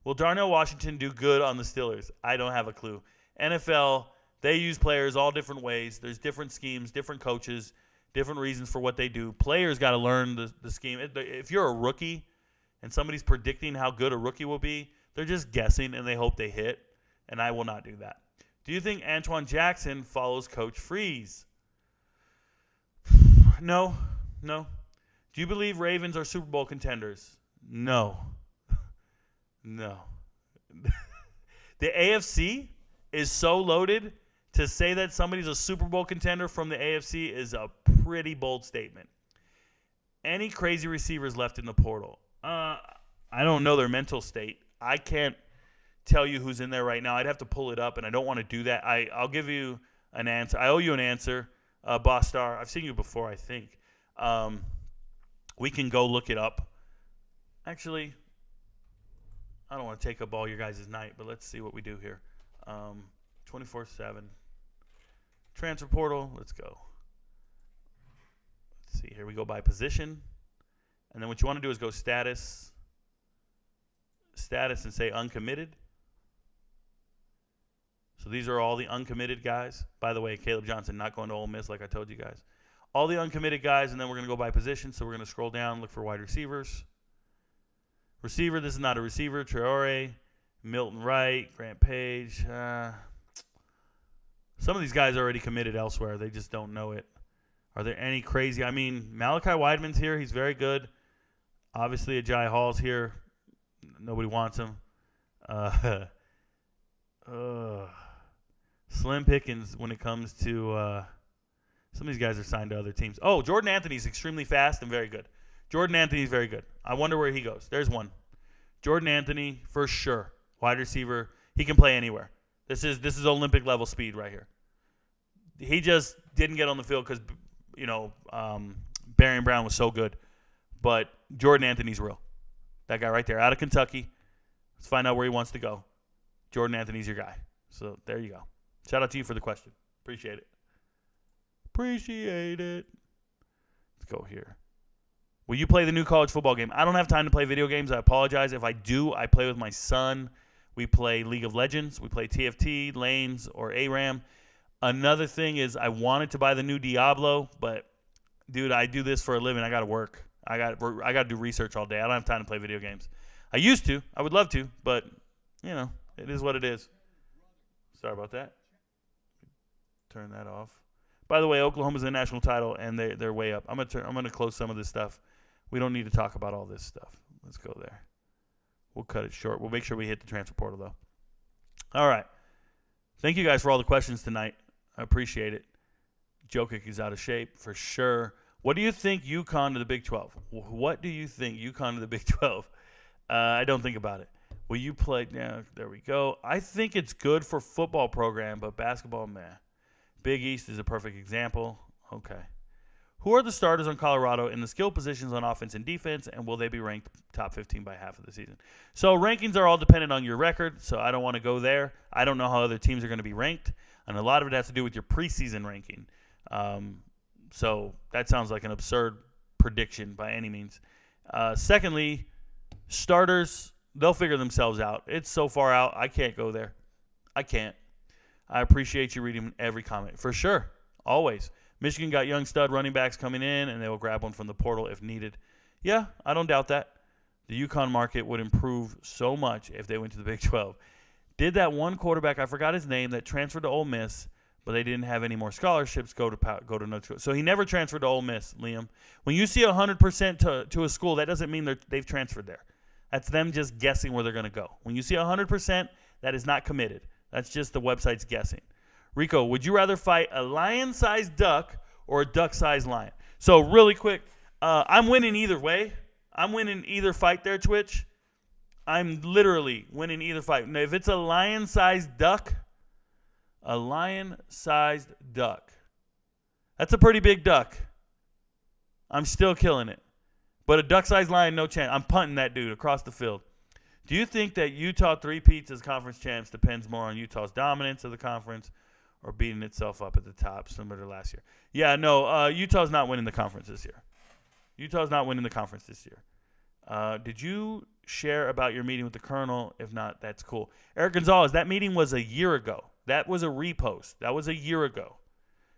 Will Darnell Washington do good on the Steelers? I don't have a clue. NFL, they use players all different ways. There's different schemes, different coaches, different reasons for what they do. Players got to learn the scheme. If you're a rookie and somebody's predicting how good a rookie will be, they're just guessing and they hope they hit, and I will not do that. Do you think Antoine Jackson follows Coach Freeze? No. Do you believe Ravens are Super Bowl contenders? No. The AFC is so loaded, to say that somebody's a Super Bowl contender from the AFC is a pretty bold statement. Any crazy receivers left in the portal? I don't know their mental state. I can't tell you who's in there right now. I'd have to pull it up, and I don't want to do that. I'll give you an answer. I owe you an answer, Boss Star. I've seen you before, I think. We can go look it up. Actually, I don't want to take up all your guys' night, but let's see what we do here. 24/7. Transfer portal. Let's go. Let's see. Here we go by position. And then what you want to do is go status, and say uncommitted. So these are all the uncommitted guys. By the way, Caleb Johnson not going to Ole Miss like I told you guys. All the uncommitted guys, and then we're going to go by position. So we're going to scroll down, look for wide receivers. Receiver, this is not a receiver. Traore, Milton Wright, Grant Page. Some of these guys are already committed elsewhere. They just don't know it. Are there any crazy? I mean, Malachi Weidman's here. He's very good. Obviously, Agiye Hall's here. Nobody wants him. Slim pickings when it comes to some of these guys are signed to other teams. Oh, Jordan Anthony's extremely fast and very good. Jordan Anthony's very good. I wonder where he goes. There's one. Jordan Anthony, for sure. Wide receiver. He can play anywhere. This is Olympic level speed right here. He just didn't get on the field because, Barry Brown was so good. But Jordan Anthony's real. That guy right there, out of Kentucky. Let's find out where he wants to go. Jordan Anthony's your guy. So there you go. Shout out to you for the question. Appreciate it. Let's go here. Will you play the new college football game? I don't have time to play video games. I apologize. If I do, I play with my son. We play League of Legends. We play TFT, Lanes, or ARAM. Another thing is I wanted to buy the new Diablo, but, dude, I do this for a living. I got to work. I got to do research all day. I don't have time to play video games. I used to. I would love to, but, it is what it is. Sorry about that. Turn that off. By the way, Oklahoma's in the national title, and they're way up. I'm gonna close some of this stuff. We don't need to talk about all this stuff. Let's go there. We'll cut it short. We'll make sure we hit the transfer portal, though. All right. Thank you guys for all the questions tonight. I appreciate it. Jokic is out of shape for sure. What do you think UConn to the Big 12? What do you think UConn to the Big 12? I don't think about it. Will you play? Yeah, there we go. I think it's good for football program, but basketball, meh. Big East is a perfect example. Okay. Who are the starters on Colorado in the skill positions on offense and defense, and will they be ranked top 15 by half of the season? So rankings are all dependent on your record, so I don't want to go there. I don't know how other teams are going to be ranked, and a lot of it has to do with your preseason ranking. So that sounds like an absurd prediction by any means. Secondly, starters, they'll figure themselves out. It's so far out, I can't go there. I can't. I appreciate you reading every comment. For sure. Always. Michigan got young stud running backs coming in, and they will grab one from the portal if needed. Yeah, I don't doubt that. The UConn market would improve so much if they went to the Big 12. Did that one quarterback, I forgot his name, that transferred to Ole Miss, but they didn't have any more scholarships, go to Notre Dame. So he never transferred to Ole Miss, Liam. When you see 100% to a school, that doesn't mean they've transferred there. That's them just guessing where they're going to go. When you see 100%, that is not committed. That's just the website's guessing. Rico, would you rather fight a lion-sized duck or a duck-sized lion? So really quick, I'm winning either way. I'm winning either fight there, Twitch. I'm literally winning either fight. Now, if it's a lion-sized duck, that's a pretty big duck. I'm still killing it. But a duck-sized lion, no chance. I'm punting that dude across the field. Do you think that Utah three-peats as conference champs depends more on Utah's dominance of the conference or beating itself up at the top similar to last year? Yeah, no, Utah's not winning the conference this year. Did you share about your meeting with the Colonel? If not, that's cool. Eric Gonzalez, that meeting was a year ago. That was a repost. That was a year ago.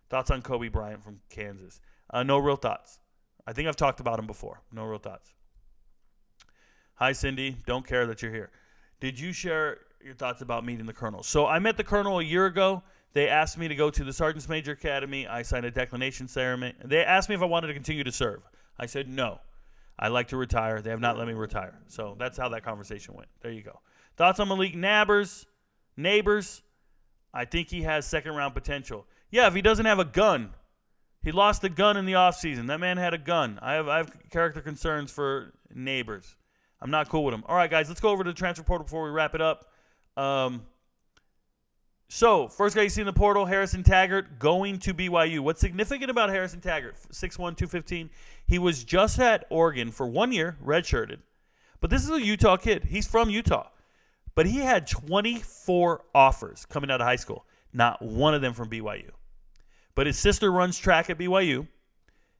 Thoughts on Kobe Bryant from Kansas? No real thoughts. I think I've talked about him before. No real thoughts. Hi, Cindy. Don't care that you're here. Did you share your thoughts about meeting the Colonel? So I met the Colonel a year ago. They asked me to go to the Sergeant's Major Academy. I signed a declination ceremony. They asked me if I wanted to continue to serve. I said no. I like to retire. They have not let me retire. So that's how that conversation went. There you go. Thoughts on Malik Neighbors? I think he has second-round potential. Yeah, if he doesn't have a gun. He lost a gun in the offseason. That man had a gun. I have character concerns for Neighbors. I'm not cool with him. All right, guys, let's go over to the transfer portal before we wrap it up. So, first guy you see in the portal, Harrison Taggart, going to BYU. What's significant about Harrison Taggart, 6'1", 215, he was just at Oregon for 1 year, redshirted. But this is a Utah kid. He's from Utah. But he had 24 offers coming out of high school, not one of them from BYU. But his sister runs track at BYU,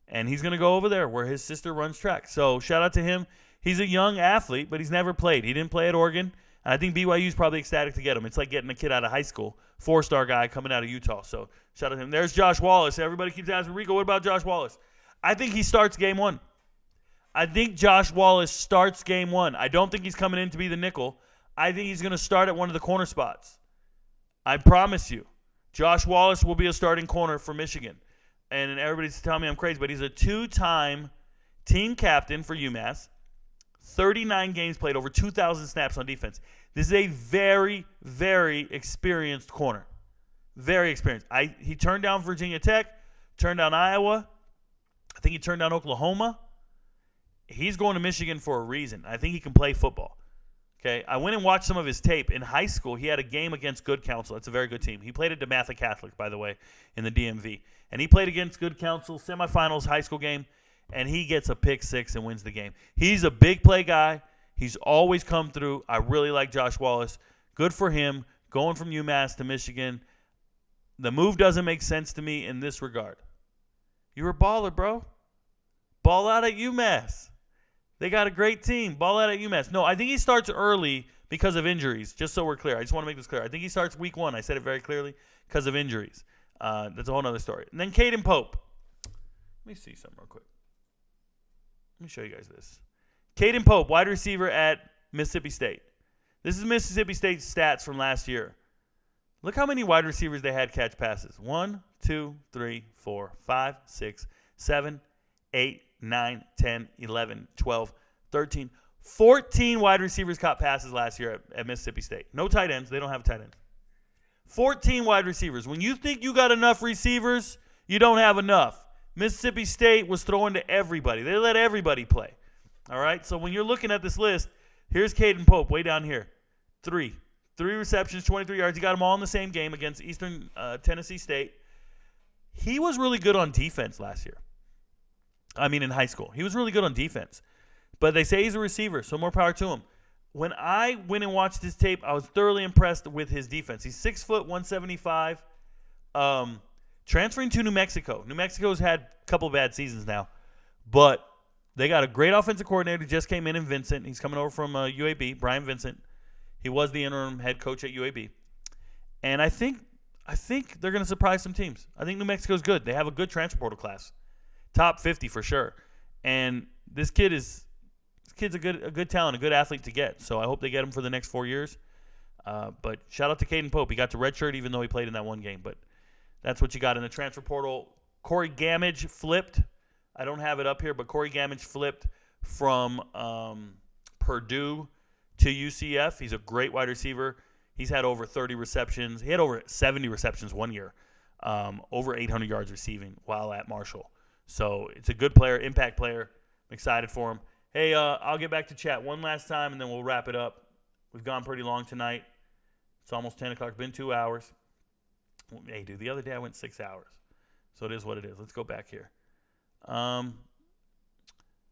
and he's going to go over there where his sister runs track. So, shout out to him. He's a young athlete, but he's never played. He didn't play at Oregon. And I think BYU's probably ecstatic to get him. It's like getting a kid out of high school, 4-star guy coming out of Utah. So shout out to him. There's Josh Wallace. Everybody keeps asking, Rico, what about Josh Wallace? I think he starts game one. I think Josh Wallace starts game one. I don't think he's coming in to be the nickel. I think he's going to start at one of the corner spots. I promise you. Josh Wallace will be a starting corner for Michigan. And everybody's telling me I'm crazy, but he's a 2-time team captain for UMass. 39 games played, over 2,000 snaps on defense. This is a very, very experienced corner. Very experienced. He turned down Virginia Tech, turned down Iowa. I think he turned down Oklahoma. He's going to Michigan for a reason. I think he can play football. Okay, I went and watched some of his tape. In high school, he had a game against Good Counsel. It's a very good team. He played at DeMatha Catholic, by the way, in the DMV. And he played against Good Counsel, semifinals, high school game, and he gets a pick six and wins the game. He's a big play guy. He's always come through. I really like Josh Wallace. Good for him, going from UMass to Michigan. The move doesn't make sense to me in this regard. You're a baller, bro. Ball out at UMass. They got a great team. Ball out at UMass. No, I think he starts early because of injuries, just so we're clear. I just want to make this clear. I think he starts week 1. I said it very clearly because of injuries. That's a whole other story. And then Caden Pope. Let me see something real quick. Let me show you guys this. Caden Pope, wide receiver at Mississippi State. This is Mississippi State's stats from last year. Look how many wide receivers they had catch passes. 1, 2, 3, 4, 5, 6, 7, 8, 9, 10, 11, 12, 13, 14 wide receivers caught passes last year at Mississippi State. No tight ends. They don't have tight ends. 14 wide receivers. When you think you got enough receivers, you don't have enough. Mississippi State was throwing to everybody. They let everybody play. All right? So when you're looking at this list, here's Caden Pope way down here. 3 receptions, 23 yards. He got them all in the same game against Eastern Tennessee State. He was really good on defense last year. In high school. He was really good on defense. But they say he's a receiver, so more power to him. When I went and watched his tape, I was thoroughly impressed with his defense. He's 6 foot, 175. Transferring to New Mexico. New Mexico's had a couple of bad seasons now. But they got a great offensive coordinator. Just came in Vincent. He's coming over from UAB, Brian Vincent. He was the interim head coach at UAB. And I think they're going to surprise some teams. I think New Mexico's good. They have a good transfer portal class. Top 50 for sure. And this kid's a good talent, a good athlete to get. So I hope they get him for the next 4 years. But shout out to Caden Pope. He got to redshirt even though he played in that one game. But that's what you got in the transfer portal. Corey Gamage flipped. I don't have it up here, but Corey Gamage flipped from Purdue to UCF. He's a great wide receiver. He's had over 30 receptions. He had over 70 receptions one year. Over 800 yards receiving while at Marshall. So it's a good player, impact player. I'm excited for him. Hey, I'll get back to chat one last time, and then we'll wrap it up. We've gone pretty long tonight. It's almost 10 o'clock. It's been 2 hours. Hey, dude, the other day I went 6 hours. So it is what it is. Let's go back here.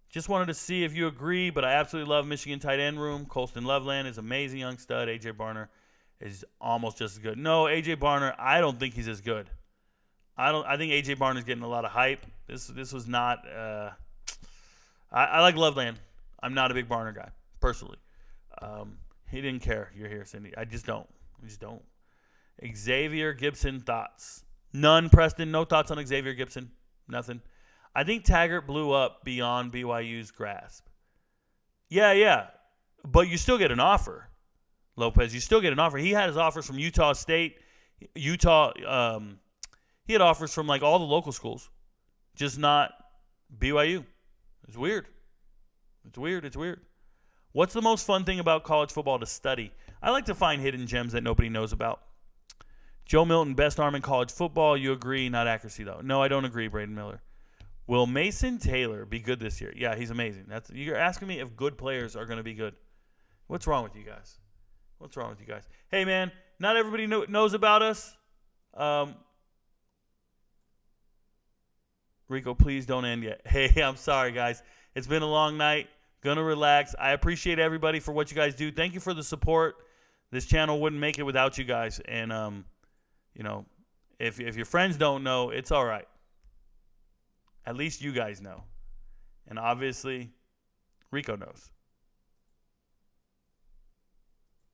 Just wanted to see if you agree, but I absolutely love Michigan tight end room. Colston Loveland is amazing young stud. A.J. Barner is almost just as good. No, A.J. Barner, I don't think he's as good. I think A.J. Barner's getting a lot of hype. This was not I like Loveland. I'm not a big Barner guy, personally. He didn't care. You're here, Cindy. I just don't. Xavier Gibson thoughts. None, Preston. No thoughts on Xavier Gibson. Nothing. I think Taggart blew up beyond BYU's grasp. Yeah. But you still get an offer, Lopez. You still get an offer. He had his offers from Utah State, he had offers from like all the local schools, just not BYU. It's weird. What's the most fun thing about college football to study? I like to find hidden gems that nobody knows about. Joe Milton, best arm in college football. You agree? Not accuracy, though. No, I don't agree, Braden Miller. Will Mason Taylor be good this year? Yeah, he's amazing. You're asking me if good players are going to be good. What's wrong with you guys? Hey, man, not everybody knows about us. Rico, please don't end yet. Hey, I'm sorry, guys. It's been a long night. Gonna relax. I appreciate everybody for what you guys do. Thank you for the support. This channel wouldn't make it without you guys. And, if your friends don't know, it's all right. At least you guys know. And obviously, Rico knows.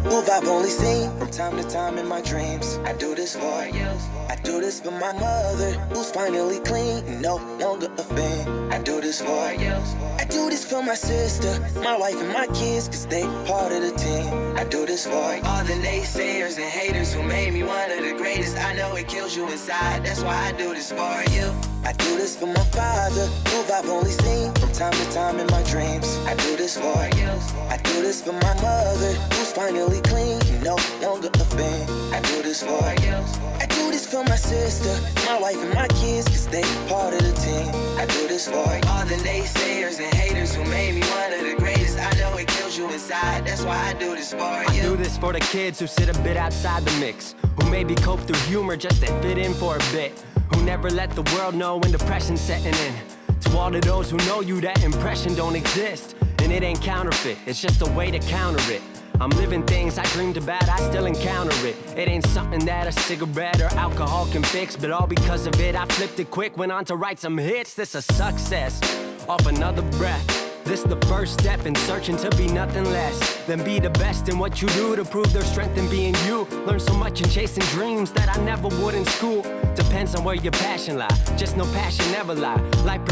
Move I've only seen from time to time in my dreams. I do this for you. I do this for my mother, who's finally clean, no longer a fan. I do this for you. I do this for my sister, my wife and my kids, cause they part of the team. I do this for all the naysayers and haters who made me one of the greatest. I know it kills you inside, that's why I do this for you. I do this for my father, who I've only seen from time to time in my dreams. I do this for you. I do this for my mother, who's finally clean, no longer a fan. I do this for you. I do this this for my sister, my wife and my kids, cause they part of the team. I do this for all the naysayers and haters who made me one of the greatest. I know it kills you inside, that's why I do this for you.
I do this for the kids who sit a bit outside the mix, who maybe cope through humor just to fit in for a bit, who never let the world know when depression's setting in. To all of those who know you, that impression don't exist, and it ain't counterfeit, it's just a way to counter it. I'm living things I dreamed about, I still encounter it. It ain't something that a cigarette or alcohol can fix, but all because of it, I flipped it quick, went on to write some hits. This a success, off another breath. This the first step in searching to be nothing less than be the best in what you do to prove their strength in being you. Learn so much in chasing dreams that I never would in school. Depends on where your passion lie, just no passion never lie. Life